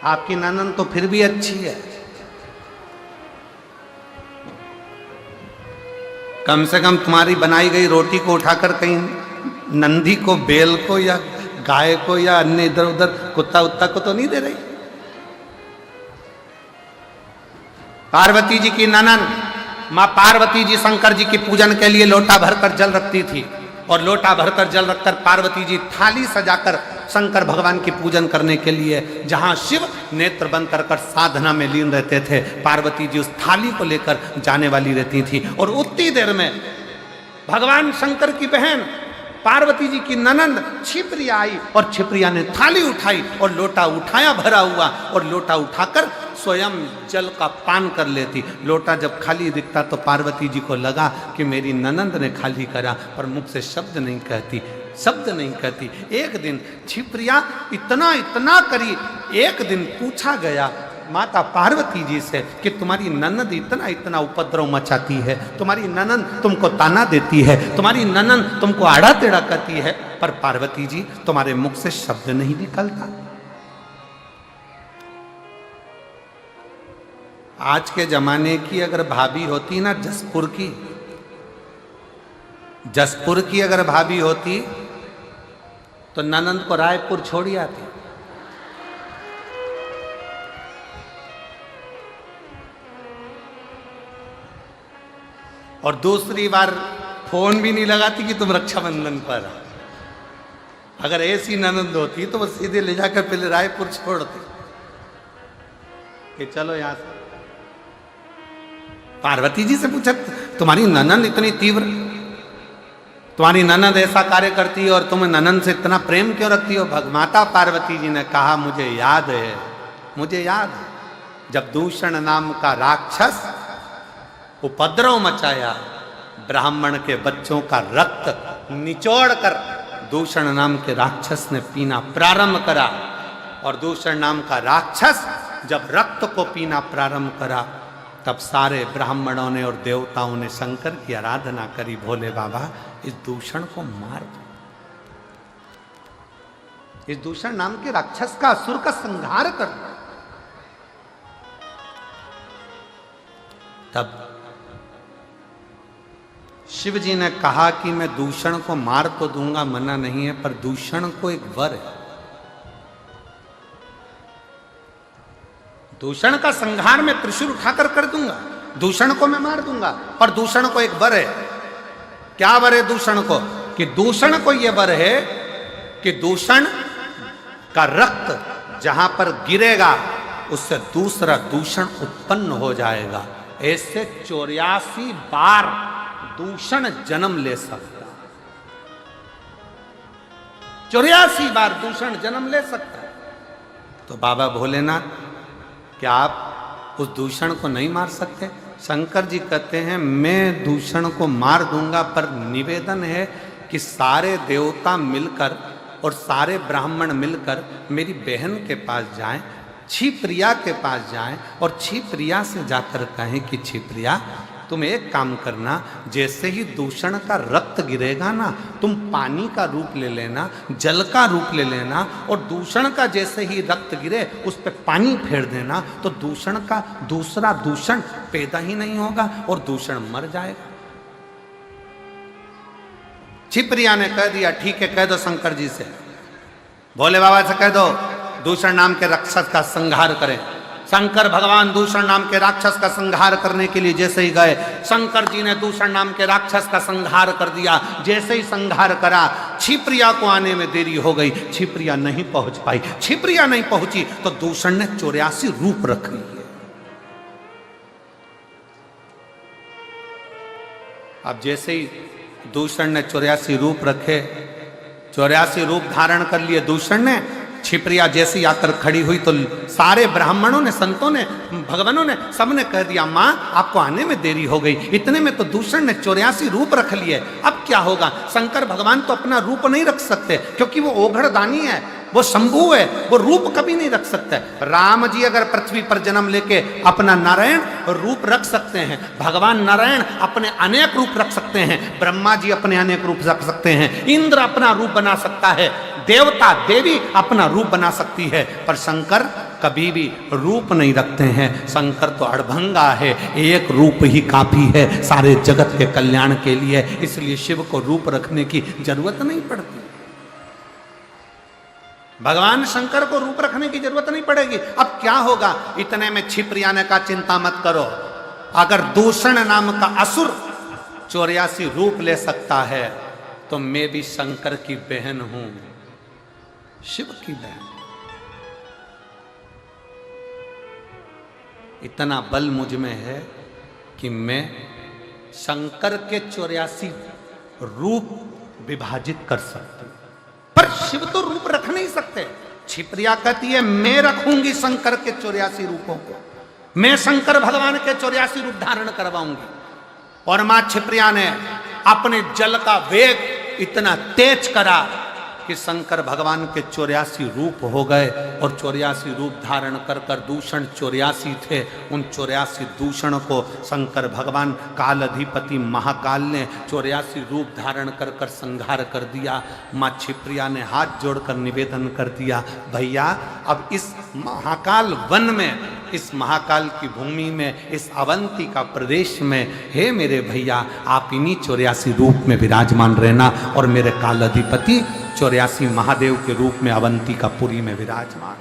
आपकी ननंद तो फिर भी अच्छी है, कम से कम तुम्हारी बनाई गई रोटी को उठाकर कहीं नंदी को, बेल को या गाय को या अन्य इधर उधर कुत्ता उत्ता को तो नहीं दे रही। पार्वती जी की ननंद मां पार्वती जी शंकर जी की पूजन के लिए लोटा भरकर जल रखती थी, और लोटा भरकर जल रखकर पार्वती जी थाली सजाकर शंकर भगवान की पूजन करने के लिए, जहां शिव नेत्र बंद कर साधना में लीन रहते थे, पार्वती जी उस थाली को लेकर जाने वाली रहती थी। और उतनी देर में भगवान शंकर की बहन पार्वती जी की ननंद क्षिप्रिया आई, और क्षिप्रिया ने थाली उठाई और लोटा उठाया भरा हुआ, और लोटा उठाकर स्वयं जल का पान कर लेती। लोटा जब खाली दिखता तो पार्वती जी को लगा कि मेरी ननंद ने खाली करा, पर मुख से शब्द नहीं कहती, शब्द नहीं कहती। एक दिन क्षिप्रिया इतना इतना करी, एक दिन पूछा गया माता पार्वती जी से कि तुम्हारी ननंद इतना इतना उपद्रव मचाती है, तुम्हारी ननंद तुमको ताना देती है, तुम्हारी ननंद तुमको आड़ा टेढ़ा करती है, पर पार्वती जी तुम्हारे मुख से शब्द नहीं निकलता। आज के जमाने की अगर भाभी होती ना, जसपुर की अगर भाभी होती तो ननंद को रायपुर छोड़ी आती। और दूसरी बार फोन भी नहीं लगाती कि तुम रक्षाबंधन पर। अगर ऐसी ननंद होती तो वो सीधे ले जाकर पहले रायपुर छोड़ती कि चलो यहां से। पार्वती जी से पूछा तुम्हारी ननंद इतनी तीव्र, तुम्हारी ननंद ऐसा कार्य करती है और तुम ननंद से इतना प्रेम क्यों रखती हो? माता पार्वती जी ने कहा मुझे याद है, मुझे याद है जब दूषण नाम का राक्षस उपद्रव मचाया, ब्राह्मण के बच्चों का रक्त निचोड़कर दूषण नाम के राक्षस ने पीना प्रारंभ करा। और दूषण नाम का राक्षस जब रक्त को पीना प्रारंभ करा, तब सारे ब्राह्मणों ने और देवताओं ने शंकर की आराधना करी, भोले बाबा इस दूषण को मार दो, इस दूषण नाम के राक्षस का, असुर का संहार कर दो। तब शिव जी ने कहा कि मैं दूषण को मार तो दूंगा, मना नहीं है, पर दूषण को एक वर है, दूषण का संहार मैं त्रिशूल उठाकर कर दूंगा, दूषण को मैं मार दूंगा। पर दूषण को एक वर है। क्या वर है दूषण को? कि दूषण को यह वर है कि दूषण का रक्त जहां पर गिरेगा उससे दूसरा दूषण उत्पन्न हो जाएगा। ऐसे 84 बार दूषण जन्म ले सकता, 84 बार दूषण जन्म ले सकता है। तो बाबा भोलेनाथ, क्या आप उस दूषण को नहीं मार सकते? शंकर जी कहते हैं मैं दूषण को मार दूंगा, पर निवेदन है कि सारे देवता मिलकर और सारे ब्राह्मण मिलकर मेरी बहन के पास जाएं, क्षिप्रिया के पास जाएं और क्षिप्रिया से जाकर कहें कि क्षिप्रिया तुम एक काम करना, जैसे ही दूषण का रक्त गिरेगा ना, तुम पानी का रूप ले लेना, जल का रूप ले लेना, और दूषण का जैसे ही रक्त गिरे उस पर पानी फेर देना, तो दूषण का दूसरा दूषण पैदा ही नहीं होगा और दूषण मर जाएगा। क्षिप्रिया ने कह दिया, ठीक है, कह दो शंकर जी से, भोले बाबा से कह दो दूषण नाम के राक्षस का संहार करें। शंकर भगवान दूषण नाम के राक्षस का संहार करने के लिए जैसे ही गए, शंकर जी ने दूषण नाम के राक्षस का संहार कर दिया। जैसे ही संहार करा, क्षिप्रिया को आने में देरी हो गई, क्षिप्रिया नहीं पहुंच पाई। क्षिप्रिया नहीं पहुंची तो दूषण ने 84 रूप रख लिए। अब जैसे ही दूषण ने 84 रूप रखे, 84 रूप धारण कर लिए दूषण ने, क्षिप्रिया जैसी आकर खड़ी हुई तो सारे ब्राह्मणों ने, संतों ने, भगवानों ने, सबने कह दिया, माँ आपको आने में देरी हो गई। इतने में तो दूषण ने 84 रूप रख लिए। अब क्या होगा? शंकर भगवान तो अपना रूप नहीं रख सकते, क्योंकि वो ओघड़दानी है, वो शंभु है, वो रूप कभी नहीं रख सकते। राम जी अगर पृथ्वी पर जन्म लेके अपना नारायण रूप रख सकते हैं, भगवान नारायण अपने अनेक रूप रख सकते हैं, ब्रह्मा जी अपने अनेक रूप रख सकते हैं, इंद्र अपना रूप बना सकता है, देवता देवी अपना रूप बना सकती है, पर शंकर कभी भी रूप नहीं रखते हैं। शंकर तो अड़भंगा है, एक रूप ही काफी है सारे जगत के कल्याण के लिए, इसलिए शिव को रूप रखने की जरूरत नहीं पड़ती। भगवान शंकर को रूप रखने की जरूरत नहीं पड़ेगी। अब क्या होगा? इतने में क्षिप्रिया ने कहा, चिंता मत करो, अगर दूषण नाम का असुर 84 रूप ले सकता है तो मैं भी शंकर की बहन हूं, शिव की बहन। इतना बल मुझ में है कि मैं शंकर के 84 रूप विभाजित कर सकती हूं, पर शिव तो रूप रख नहीं सकते। क्षिप्रिया कहती है, मैं रखूंगी शंकर के 84 रूपों को, मैं शंकर भगवान के 84 रूप धारण करवाऊंगी। और मां क्षिप्रिया ने अपने जल का वेग इतना तेज करा कि शंकर भगवान के 84 रूप हो गए, और 84 रूप धारण कर कर, दूषण 84 थे, उन 84 दूषण को शंकर भगवान काल अधिपति महाकाल ने 84 रूप धारण कर कर संहार कर दिया। माँ क्षिप्रिया ने हाथ जोड़कर निवेदन कर दिया, भैया अब इस महाकाल वन में, इस महाकाल की भूमि में, इस अवंती का प्रदेश में, हे मेरे भैया आप इन्हीं 84 रूप में विराजमान रहना, और मेरे काल अधिपति 84 महादेव के रूप में अवंती का पुरी में विराजमान।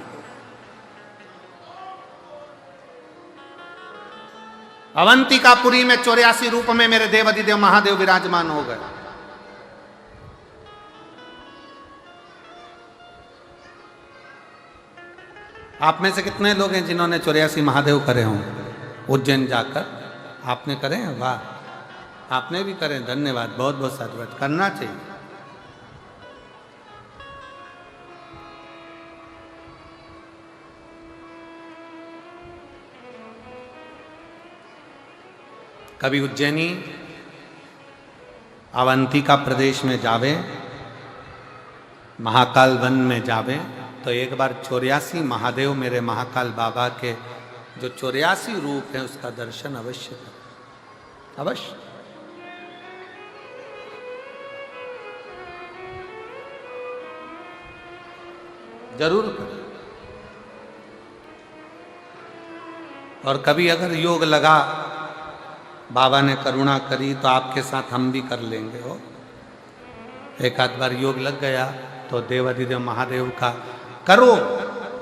अवंती का पुरी में 84 रूप में मेरे देव अधिदेव महादेव विराजमान हो गए। आप में से कितने लोग हैं जिन्होंने 84 महादेव करे हों उज्जैन जाकर? आपने करे हैं? वाह, आपने भी करे, धन्यवाद, बहुत बहुत साधुवाद, करना चाहिए। कभी उज्जैनी अवंतिका प्रदेश में जावे, महाकाल वन में जावे, तो एक बार 84 महादेव मेरे महाकाल बाबा के जो 84 रूप हैं उसका दर्शन अवश्य करें, अवश्य। जरूर करें। और कभी अगर योग लगा, बाबा ने करुणा करी, तो आपके साथ हम भी कर लेंगे। हो एक आध बार योग लग गया तो देवाधिदेव महादेव का करो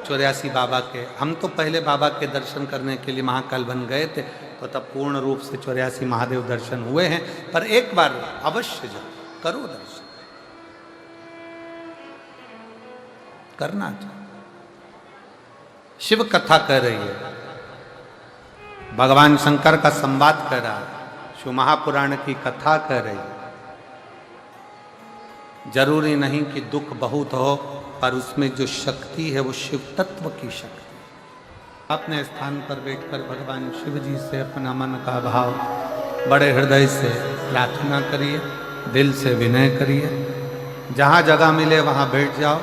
84 बाबा के। हम तो पहले बाबा के दर्शन करने के लिए महाकाल बन गए थे, तो तब पूर्ण रूप से 84 महादेव दर्शन हुए हैं, पर एक बार अवश्य जाओ, करो दर्शन, करना चाहिए। शिव कथा कह रही है, भगवान शंकर का संवाद कर रहा है, शिव महापुराण की कथा कह रही है। जरूरी नहीं कि दुख बहुत हो, पर उसमें जो शक्ति है वो शिव तत्व की शक्ति। अपने स्थान पर बैठकर भगवान शिव जी से अपना मन का भाव बड़े हृदय से प्रार्थना करिए, दिल से विनय करिए। जहाँ जगह मिले वहाँ बैठ जाओ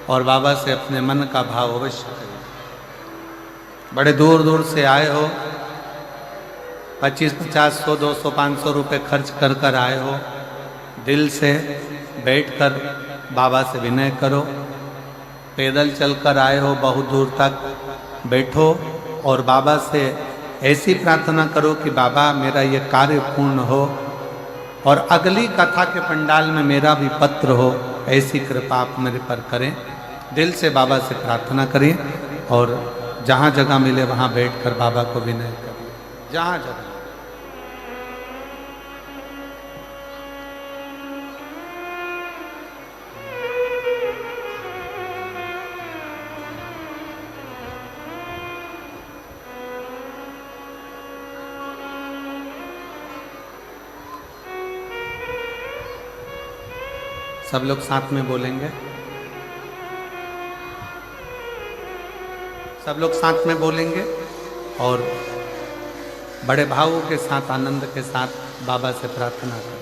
और बाबा से अपने मन का भाव अवश्य करो। बड़े दूर दूर से आए हो, 25, 50, 100, 200, 500 रुपये खर्च कर कर आए हो, दिल से बैठकर बाबा से विनय करो। पैदल चलकर आए हो, बहुत दूर तक बैठो और बाबा से ऐसी प्रार्थना करो कि बाबा मेरा ये कार्य पूर्ण हो और अगली कथा के पंडाल में मेरा भी पत्र हो, ऐसी कृपा आप मेरे पर करें। दिल से बाबा से प्रार्थना करें और जहाँ जगह मिले वहाँ बैठकर बाबा को विनय करें, जहाँ जगह। सब लोग साथ में बोलेंगे, सब लोग साथ में बोलेंगे और बड़े भावों के साथ, आनंद के साथ बाबा से प्रार्थना करेंगे।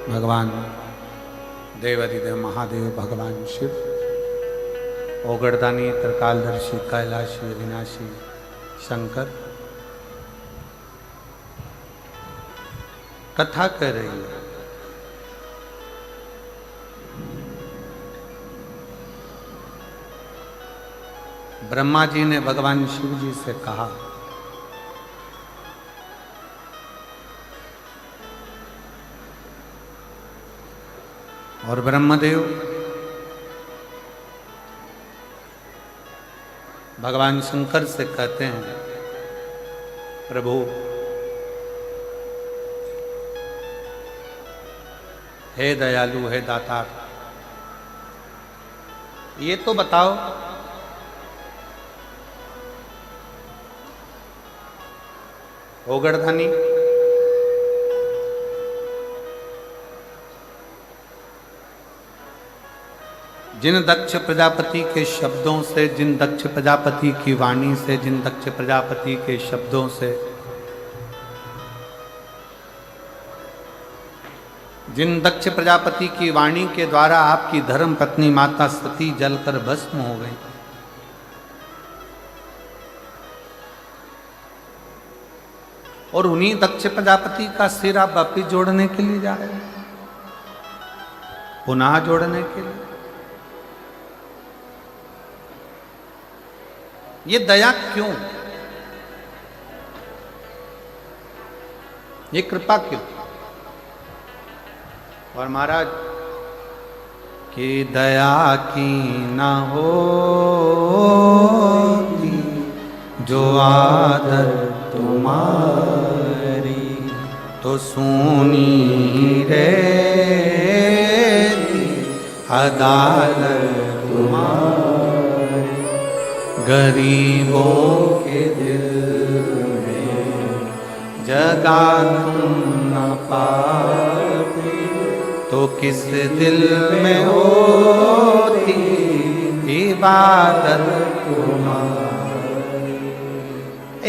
भगवान देवाधिदेव महादेव, भगवान शिव, ओगड़दानी, त्रिकालदर्शी, कैलाशी, अविनाशी शंकर कथा कह रही है। ब्रह्मा जी ने भगवान शिव जी से कहा, और ब्रह्मदेव भगवान शंकर से कहते हैं, प्रभु हे दयालु, हे दातार, ये तो बताओ ओगड़धानी जिन दक्ष प्रजापति के शब्दों से, जिन दक्ष प्रजापति की वाणी से, जिन दक्ष प्रजापति के शब्दों से, जिन दक्ष प्रजापति की वाणी के द्वारा आपकी धर्म पत्नी माता सती जलकर भस्म हो गई, और उन्हीं दक्ष प्रजापति का सिर आप वापिस जोड़ने के लिए जा रहे हैं, पुनः जोड़ने के लिए। ये दया क्यों, ये कृपा क्यों? और महाराज कि दया की ना होती जो आदत तुम्हारी, तो सुनी रहती अदालत तुम्हारी। गरीबों के दिल में जगह तुम न पाते, तो किस दिल में होती इबादत तुम्हारी।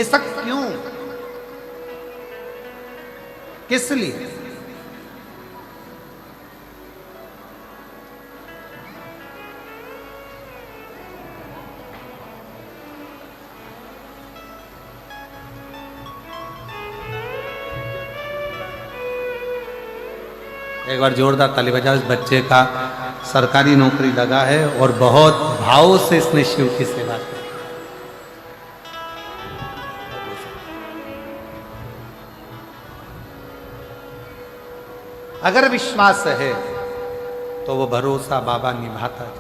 ऐसा क्यों, किस लिए? एक बार जोरदार ताली बजाओ। इस बच्चे का सरकारी नौकरी लगा है और बहुत भाव से इसने शिव की सेवा की। अगर विश्वास है तो वो भरोसा बाबा निभाता है।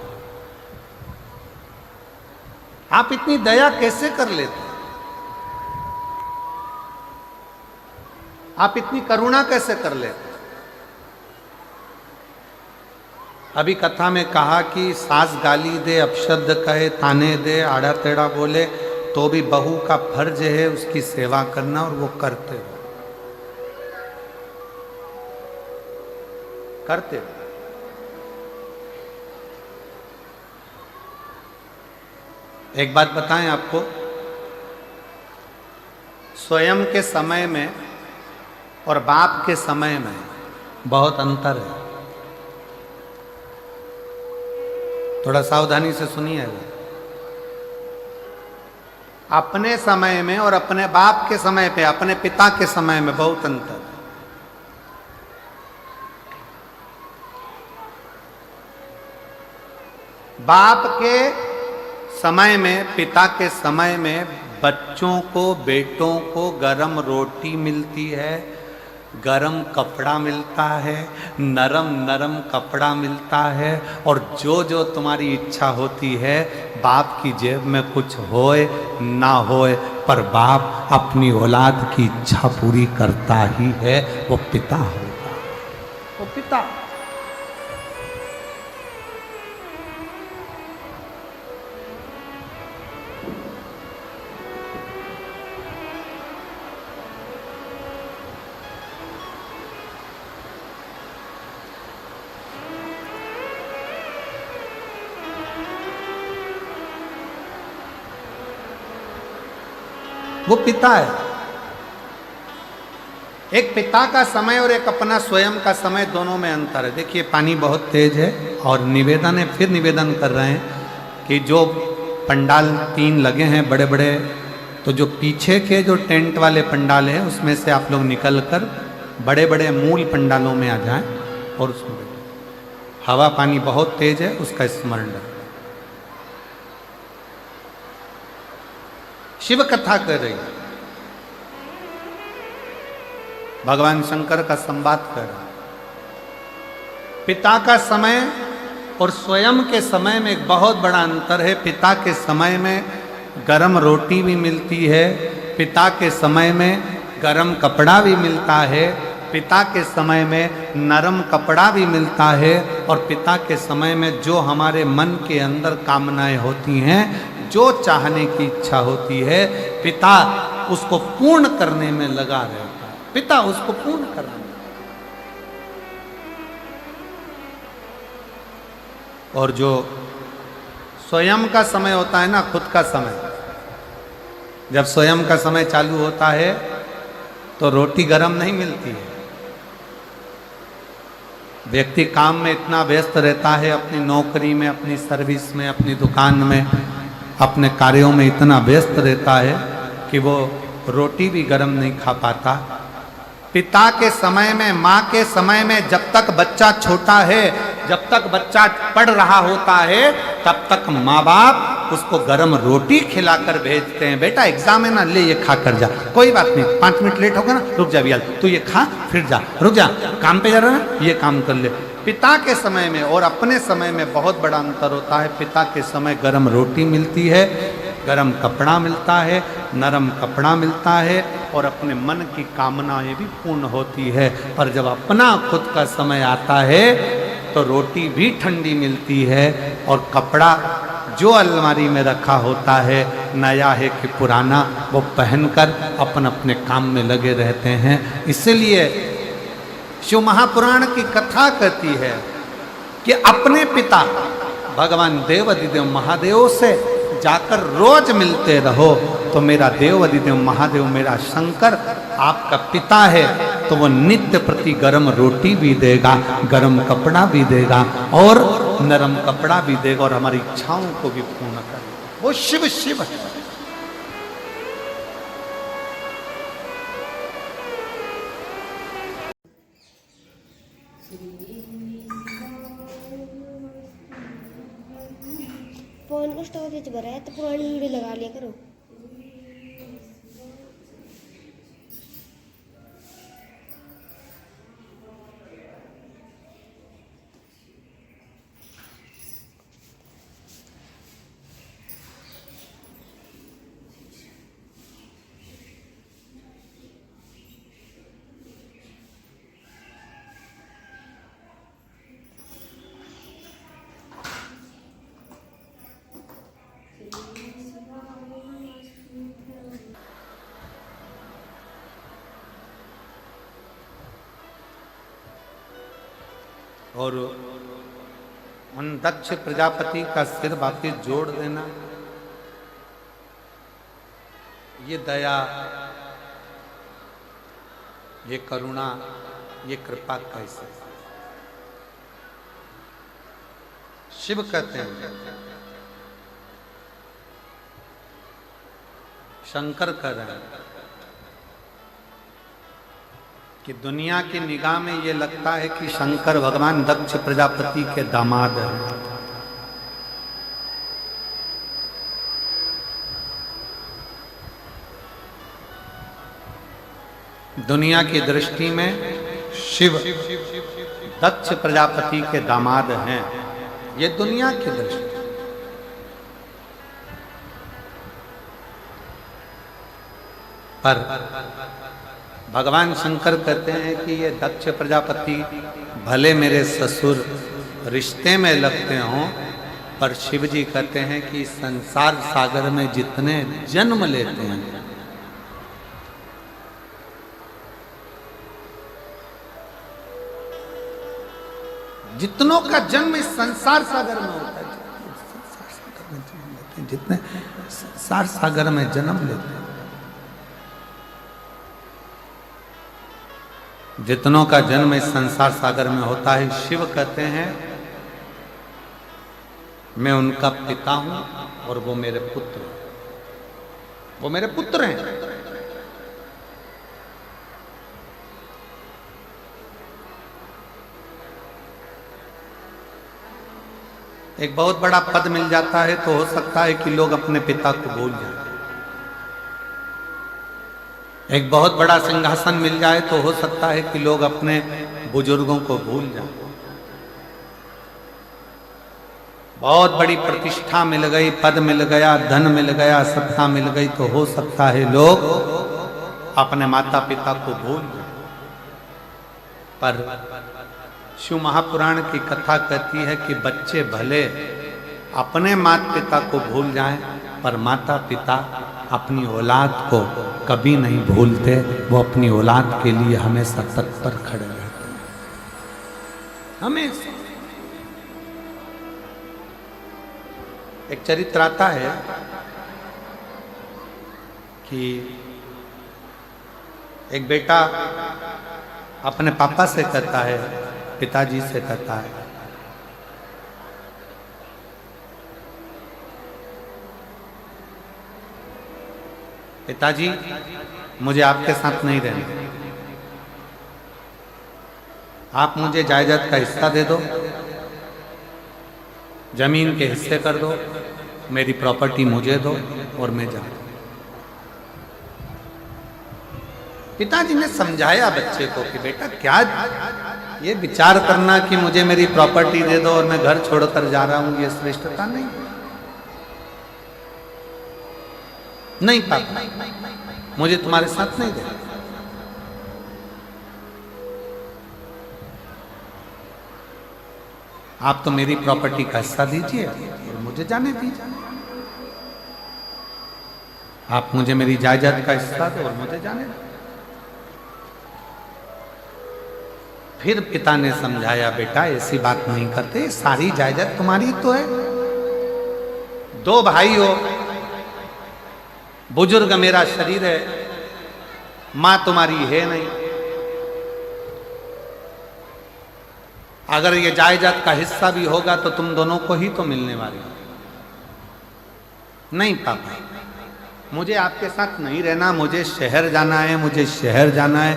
आप इतनी दया कैसे कर लेते? आप इतनी करुणा कैसे कर लेते? अभी कथा में कहा कि सास गाली दे, अपशब्द कहे, ताने दे, आड़ा टेढ़ा बोले, तो भी बहू का फर्ज है उसकी सेवा करना, और वो करते हो, करते हो। एक बात बताएं आपको, स्वयं के समय में और बाप के समय में बहुत अंतर है। थोड़ा सावधानी से सुनिएगा। अपने समय में और अपने बाप के समय पे, अपने पिता के समय में बहुत अंतर है। बाप के समय में, पिता के समय में बच्चों को, बेटों को गरम रोटी मिलती है, गरम कपड़ा मिलता है, नरम नरम कपड़ा मिलता है, और जो जो तुम्हारी इच्छा होती है, बाप की जेब में कुछ होए ना होए, पर बाप अपनी औलाद की इच्छा पूरी करता ही है। वो पिता होता है, वो पिता। वो पिता है। एक पिता का समय और एक अपना स्वयं का समय, दोनों में अंतर है। देखिए पानी बहुत तेज है, और निवेदन है, फिर निवेदन कर रहे हैं कि जो पंडाल 3 लगे हैं बड़े बड़े, तो जो पीछे के जो टेंट वाले पंडाल हैं उसमें से आप लोग निकल कर बड़े बड़े मूल पंडालों में आ जाएं और उसमें बैठें। हवा पानी बहुत तेज है, उसका स्मरण रखें। शिव कथा कर रही है, भगवान शंकर का संवाद कर रहा है। पिता का समय और स्वयं के समय में एक बहुत बड़ा अंतर है। पिता के समय में गरम रोटी भी मिलती है, पिता के समय में गरम कपड़ा भी मिलता है, पिता के समय में नरम कपड़ा भी मिलता है, और पिता के समय में जो हमारे मन के अंदर कामनाएं होती हैं, जो चाहने की इच्छा होती है, पिता उसको पूर्ण करने में लगा रहता है। पिता उसको पूर्ण कराने। और जो स्वयं का समय होता है ना, खुद का समय, जब स्वयं का समय चालू होता है तो रोटी गरम नहीं मिलती है। व्यक्ति काम में इतना व्यस्त रहता है, अपनी नौकरी में, अपनी सर्विस में, अपनी दुकान में, अपने कार्यों में इतना व्यस्त रहता है कि वो रोटी भी गरम नहीं खा पाता। पिता के समय में, माँ के समय में, जब तक बच्चा छोटा है, जब तक बच्चा पढ़ रहा होता है, तब तक माँ बाप उसको गरम रोटी खिलाकर भेजते हैं। बेटा एग्जाम है ना, ले ये खा कर जा, कोई बात नहीं, 5 मिनट लेट होगा ना, रुक जा बियाल, तू ये खा फिर जा, रुक जा, काम पे जा रहा है ना, ये काम कर ले। पिता के समय में और अपने समय में बहुत बड़ा अंतर होता है। पिता के समय गरम रोटी मिलती है, गरम कपड़ा मिलता है, नरम कपड़ा मिलता है और अपने मन की कामनाएं भी पूर्ण होती है। पर जब अपना खुद का समय आता है तो रोटी भी ठंडी मिलती है और कपड़ा जो अलमारी में रखा होता है, नया है कि पुराना, वो पहनकर अपन अपने काम में लगे रहते हैं। इसलिए शिव महापुराण की कथा कहती है कि अपने पिता भगवान देव अधिदेव महादेव से जाकर रोज मिलते रहो, तो मेरा देव अधिदेव महादेव, मेरा शंकर आपका पिता है, तो वो नित्य प्रति गरम रोटी भी देगा, गरम कपड़ा भी देगा और नरम कपड़ा भी देगा और हमारी इच्छाओं को भी पूर्ण करेगा। वो शिव शिव है। फोन का स्टोरेज भरा है तो पुरानी वीडियो लगा लिया करो। और उन दक्ष प्रजापति का सिर वापिस जोड़ देना, ये दया, ये करुणा, ये कृपा कैसे? शिव कहते हैं, शंकर कह रहे हैं कि दुनिया की निगाह में ये लगता है कि शंकर भगवान दक्ष प्रजापति के दामाद हैं। दुनिया की दृष्टि में शिव दक्ष प्रजापति के दामाद हैं, ये दुनिया की दृष्टि। पर भगवान शंकर कहते हैं कि ये दक्ष प्रजापति भले मेरे ससुर रिश्ते में लगते हों, पर शिव जी कहते हैं कि संसार सागर में जितने जन्म लेते हैं, जितनों का जन्म इस संसार सागर में होता है, जितने संसार सागर में जन्म लेते हैं, जितनों का जन्म इस संसार सागर में होता है, शिव कहते हैं मैं उनका पिता हूं और वो मेरे पुत्र, वो मेरे पुत्र हैं। एक बहुत बड़ा पद मिल जाता है तो हो सकता है कि लोग अपने पिता को भूल जाएं। एक बहुत बड़ा सिंहासन मिल जाए तो हो सकता है कि लोग अपने बुजुर्गों को भूल जाएं। बहुत बड़ी प्रतिष्ठा मिल गई, पद मिल गया, धन मिल गया, सत्ता मिल गई तो हो सकता है लोग अपने माता पिता को भूल जाएं। पर शिव महापुराण की कथा कहती है कि बच्चे भले अपने माता पिता को भूल जाएं, पर माता पिता अपनी औलाद को कभी नहीं भूलते। वो अपनी औलाद के लिए हमेशा तत्पर खड़े रहते हैं, हमेशा। एक चरित्र आता है कि एक बेटा अपने पापा से कहता है, पिताजी से कहता है, पिताजी मुझे आपके साथ नहीं रहना, आप मुझे जायदाद का हिस्सा दे दो, जमीन के हिस्से कर दो, मेरी प्रॉपर्टी मुझे दो और मैं जाऊं। पिताजी ने समझाया बच्चे को कि बेटा क्या ये विचार करना कि मुझे मेरी प्रॉपर्टी दे दो और मैं घर छोड़कर जा रहा हूं, ये श्रेष्ठता नहीं। नहीं पापा, मुझे तुम्हारे साथ नहीं देना। आप तो मेरी प्रॉपर्टी का हिस्सा दीजिए और मुझे जाने दीजिए। आप मुझे मेरी जायदाद का हिस्सा दो और मुझे जाने दो। फिर पिता ने समझाया, बेटा ऐसी बात नहीं करते, सारी जायदाद तुम्हारी तो है। दो भाई हो, बुजुर्ग मेरा शरीर है, मां तुम्हारी है नहीं। अगर ये जायदाद का हिस्सा भी होगा तो तुम दोनों को ही तो मिलने वाली। नहीं पापा, मुझे आपके साथ नहीं रहना, मुझे शहर जाना है, मुझे शहर जाना है,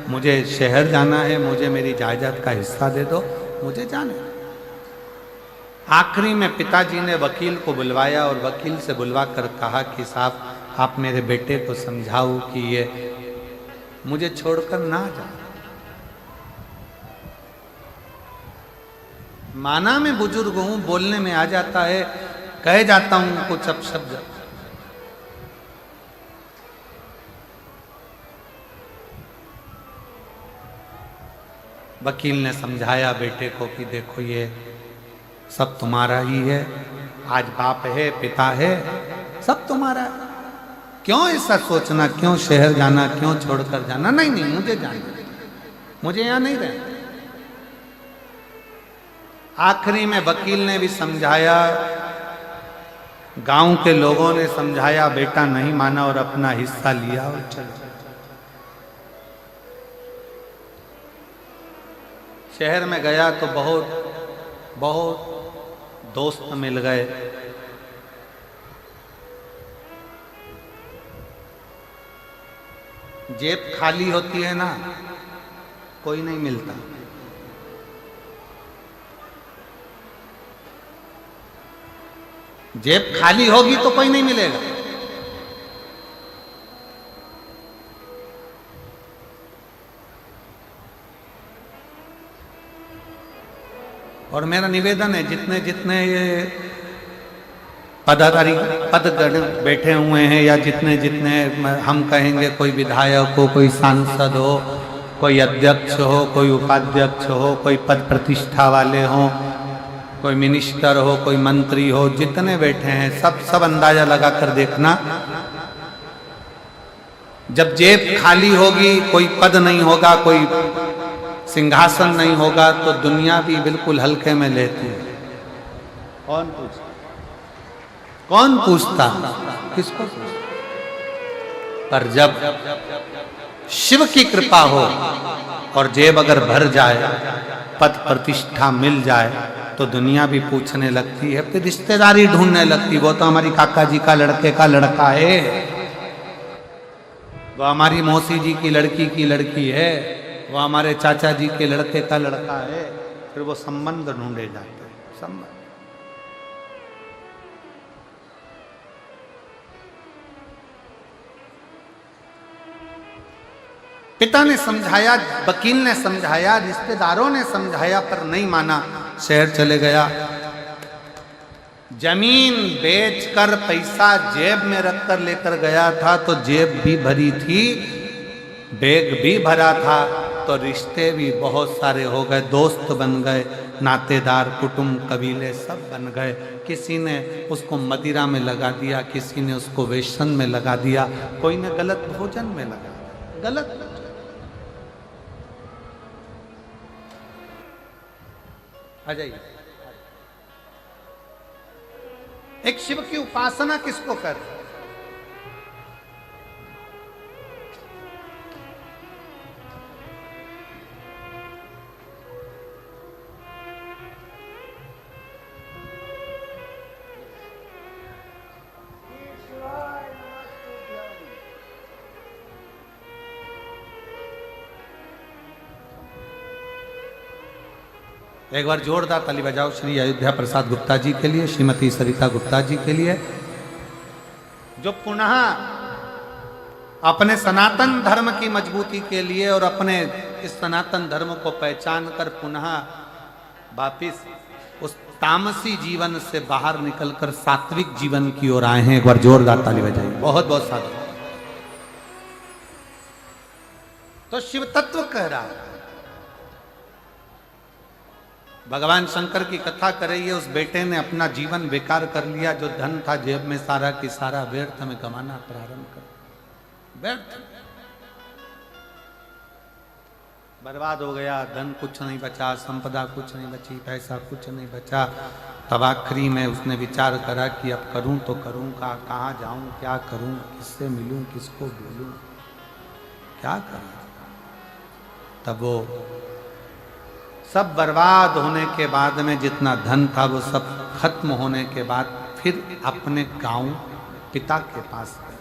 मुझे शहर जाना है, मुझे मेरी जायदाद का हिस्सा दे दो, मुझे जाने। आखिरी में पिताजी ने वकील को बुलवाया और वकील से बुलवा कर कहा कि साहब आप मेरे बेटे को समझाओ कि ये मुझे छोड़कर ना जाए। माना मैं बुजुर्ग हूं, बोलने में आ जाता है, कह जाता हूं कुछ अपशब्द। वकील ने समझाया बेटे को कि देखो ये सब तुम्हारा ही है, आज बाप है, पिता है, सब तुम्हारा है। क्यों ऐसा सोचना, क्यों शहर जाना, क्यों छोड़कर जाना? नहीं नहीं, मुझे जाना, मुझे यहां नहीं रहना। आखिरी में वकील ने भी समझाया, गांव के लोगों ने समझाया, बेटा नहीं माना और अपना हिस्सा लिया और चला। शहर में गया तो बहुत बहुत दोस्त मिल गए। जेब खाली होती है ना, कोई नहीं मिलता। जेब खाली होगी तो कोई नहीं मिलेगा। और मेरा निवेदन है, जितने जितने ये पदाधिकारी पदगण बैठे हुए हैं, या जितने जितने हम कहेंगे, कोई विधायक हो, कोई सांसद हो, कोई अध्यक्ष हो, कोई उपाध्यक्ष हो, कोई पद प्रतिष्ठा वाले हों, कोई मिनिस्टर हो, कोई मंत्री हो, जितने बैठे हैं सब अंदाजा लगा कर देखना, जब जेब खाली होगी, कोई पद नहीं होगा, कोई सिंहासन नहीं होगा, तो दुनिया भी बिल्कुल हल्के में लेती है। कौन पूछता, किसको पूछता? पर जब शिव की कृपा हो और जेब अगर भर जाए, पद प्रतिष्ठा मिल जाए, तो दुनिया भी पूछने लगती है, फिर रिश्तेदारी ढूंढने लगती। वो तो हमारी काका जी का लड़के का लड़का है, वो हमारी मौसी जी की लड़की की लड़की है, वो हमारे चाचा जी के लड़के का लड़का है। फिर वो संबंध ढूंढे जाते हैं, संबंध। पिता ने समझाया, वकील ने समझाया, रिश्तेदारों ने समझाया, पर नहीं माना, शहर चले गया। जमीन बेचकर पैसा जेब में रखकर लेकर गया था, तो जेब भी भरी थी, बैग भी भरा था, तो रिश्ते भी बहुत सारे हो गए, दोस्त बन गए, नातेदार, कुटुंब, कबीले सब बन गए। किसी ने उसको मदिरा में लगा दिया, किसी ने उसको वेसन में लगा दिया, कोई ने गलत भोजन में लगा दिया, गलत। आ जाइए। एक शिव की उपासना किसको कर? एक बार जोरदार ताली बजाओ श्री अयोध्या प्रसाद गुप्ता जी के लिए, श्रीमती सरिता गुप्ता जी के लिए, जो पुनः अपने सनातन धर्म की मजबूती के लिए और अपने इस सनातन धर्म को पहचान कर पुनः वापिस उस तामसी जीवन से बाहर निकलकर सात्विक जीवन की ओर आए हैं। एक बार जोरदार ताली बजाइए। बहुत बहुत साधु। तो शिव तत्व कह रहा है, भगवान शंकर की कथा कर रही है, उस बेटे ने अपना जीवन बेकार कर लिया, जो धन था जेब में सारा की सारा व्यर्थ में कमाना प्रारंभ कर, व्यर्थ बर्बाद हो गया। धन कुछ नहीं बचा, संपदा कुछ नहीं बची, पैसा कुछ नहीं बचा। तब आखिरी में उसने विचार करा कि अब करूं तो करूं का, कहाँ जाऊं, क्या करूं, किससे मिलूं, किसको बोलूं, क्या करूं। तब वो सब बर्बाद होने के बाद में जितना धन था वो सब खत्म होने के बाद फिर अपने गांव पिता के पास गए।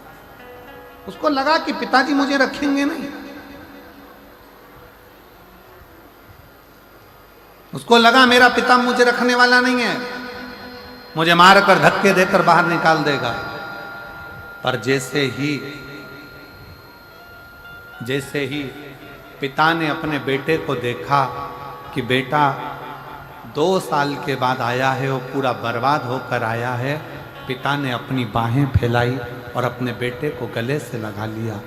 उसको लगा कि पिताजी मुझे रखेंगे नहीं, उसको लगा मेरा पिता मुझे रखने वाला नहीं है, मुझे मारकर धक्के देकर बाहर निकाल देगा। पर जैसे ही पिता ने अपने बेटे को देखा कि बेटा 2 साल के बाद आया है, वो पूरा बर्बाद होकर आया है, पिता ने अपनी बाहें फैलाई और अपने बेटे को गले से लगा लिया।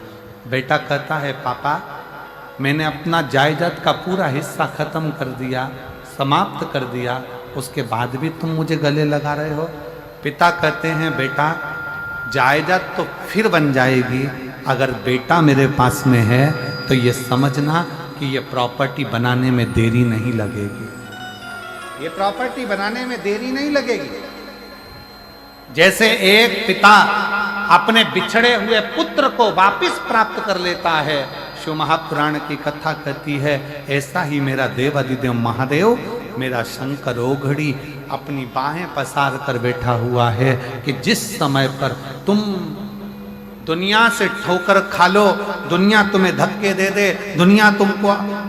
बेटा कहता है पापा मैंने अपना जायदाद का पूरा हिस्सा खत्म कर दिया, समाप्त कर दिया, उसके बाद भी तुम मुझे गले लगा रहे हो। पिता कहते हैं बेटा जायदाद तो फिर बन जाएगी, अगर बेटा मेरे पास में है तो ये समझना कि ये प्रॉपर्टी बनाने में देरी नहीं लगेगी, ये प्रॉपर्टी बनाने में देरी नहीं लगेगी। जैसे एक पिता अपने बिछड़े हुए पुत्र को वापस प्राप्त कर लेता है, शिव महापुराण की कथा कहती है, ऐसा ही मेरा देव अधिदेव महादेव, मेरा शंकर ओघड़ी अपनी बाहें पसार कर बैठा हुआ है कि जिस समय पर तुम दुनिया से ठोकर खा लो, दुनिया तुम्हें धक्के दे दे, दुनिया तुमको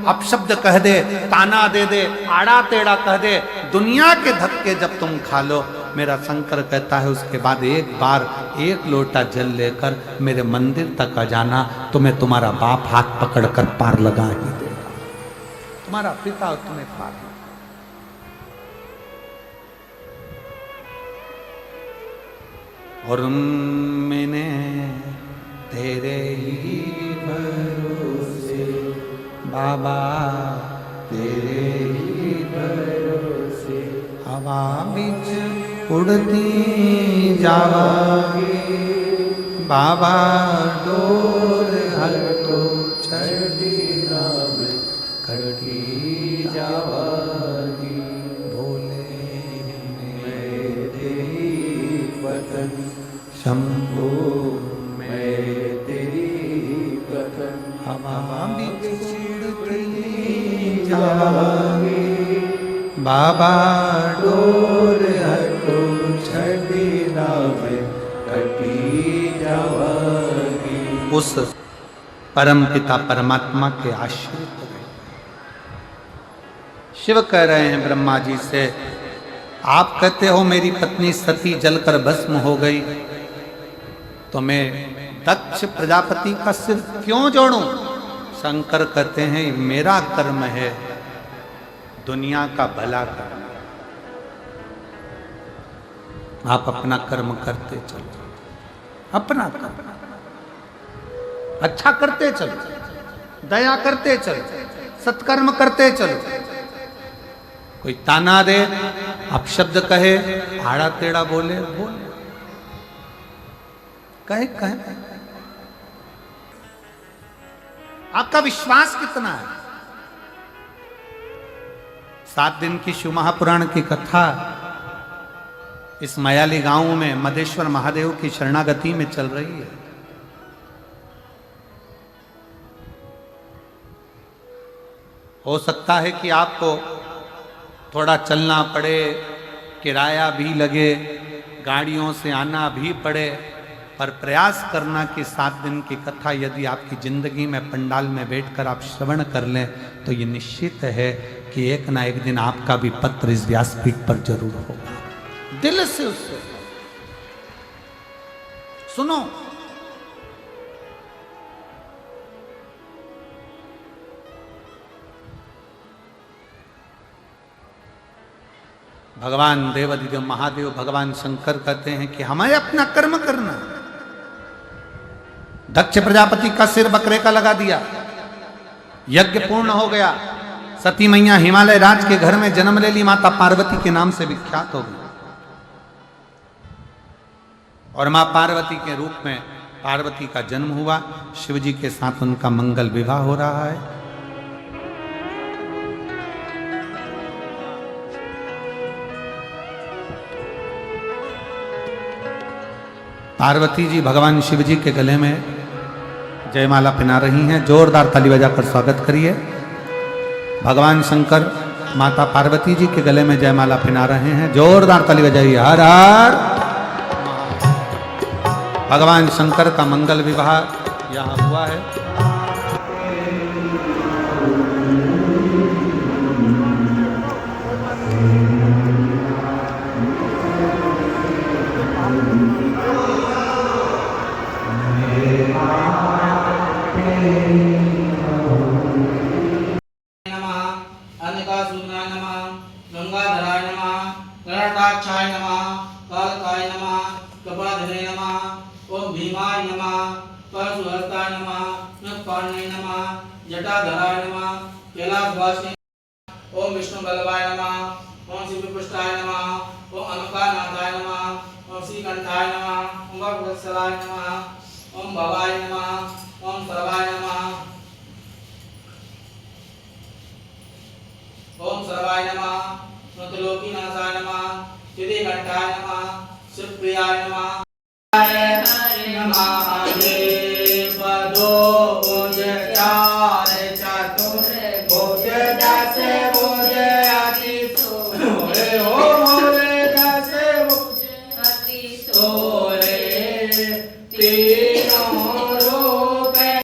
अपशब्द कह दे, ताना दे दे, आड़ा टेढ़ा कह दे, दुनिया के धक्के जब तुम खा लो, मेरा शंकर कहता है उसके बाद एक बार 1 लोटा जल लेकर मेरे मंदिर तक आ जाना, तुम्हें तुम्हारा बाप हाथ पकड़कर पार लगा ही देगा, तुम्हारा पिता तुम्हें पार लगा। और मैंने तेरे ही भरोसे बाबा, तेरे ही भरोसे हवा बीच उड़ती जावागी, बाबा डोर हटो चढ़ी राम कटी जावागी, भोले मैं तेरी वतन शंभो मैं तेरी वतन, हवा बीच उड़ती जावागी, बाबा डोर हटो छड़ी राम कटी जावागी। उस परम पिता परमात्मा के आश्रित रहे। शिव कह रहे हैं ब्रह्मा जी से, आप कहते हो मेरी पत्नी सती जलकर भस्म हो गई, तो मैं दक्ष प्रजापति का सिर क्यों जोड़ूं? शंकर कहते हैं मेरा कर्म है दुनिया का भला कर्म, आप अपना कर्म करते चलो, अपना कर्म अच्छा करते चलो, दया करते चलो, सत्कर्म करते चलो। कोई ताना दे, अपशब्द कहे, आड़ा टेढ़ा बोले, कहे आपका विश्वास कितना है? 7 दिन की शिव महापुराण की कथा इस मयाली गांव में मदेश्वर महादेव की शरणागति में चल रही है। हो सकता है कि आपको थोड़ा चलना पड़े, किराया भी लगे, गाड़ियों से आना भी पड़े, पर प्रयास करना कि 7 दिन की कथा यदि आपकी जिंदगी में पंडाल में बैठकर आप श्रवण कर लें तो ये निश्चित है कि एक ना एक दिन आपका भी पत्र इस व्यासपीठ पर जरूर होगा। दिल से उससे सुनो। भगवान देवादिदेव महादेव भगवान शंकर कहते हैं कि हमें अपना कर्म करना। दक्ष प्रजापति का सिर बकरे का लगा दिया, यज्ञ पूर्ण हो गया, सती मैया हिमालय राज के घर में जन्म ले ली, माता पार्वती के नाम से विख्यात हो गई और मां पार्वती के रूप में पार्वती का जन्म हुआ। शिव जी के साथ उनका मंगल विवाह हो रहा है। पार्वती जी भगवान शिव जी के गले में जयमाला पहना रही हैं। जोरदार ताली बजाकर स्वागत करिए। भगवान शंकर माता पार्वती जी के गले में जयमाला पहना रहे हैं। जोरदार ताली बजाइए। हर हर। भगवान शंकर का मंगल विवाह यहाँ हुआ है। जटाधराय नमः, कैलाशवासी ओम विष्णु बल्लभाय नमः, ओम शिवपुष्टाय नमः, ओम अनुकानाथाय नमः, ओम श्रीकंठाय नमः, ओम भगवत्सलाय नमः, ओम भवाय नमः, ओम सर्वाय नमः, ओम सर्वाय नमः, ओम त्रिलोकीनाथाय नमः, श्रीकंठाय नमः, शिवप्रियाय नमः, हरे हरे नमः।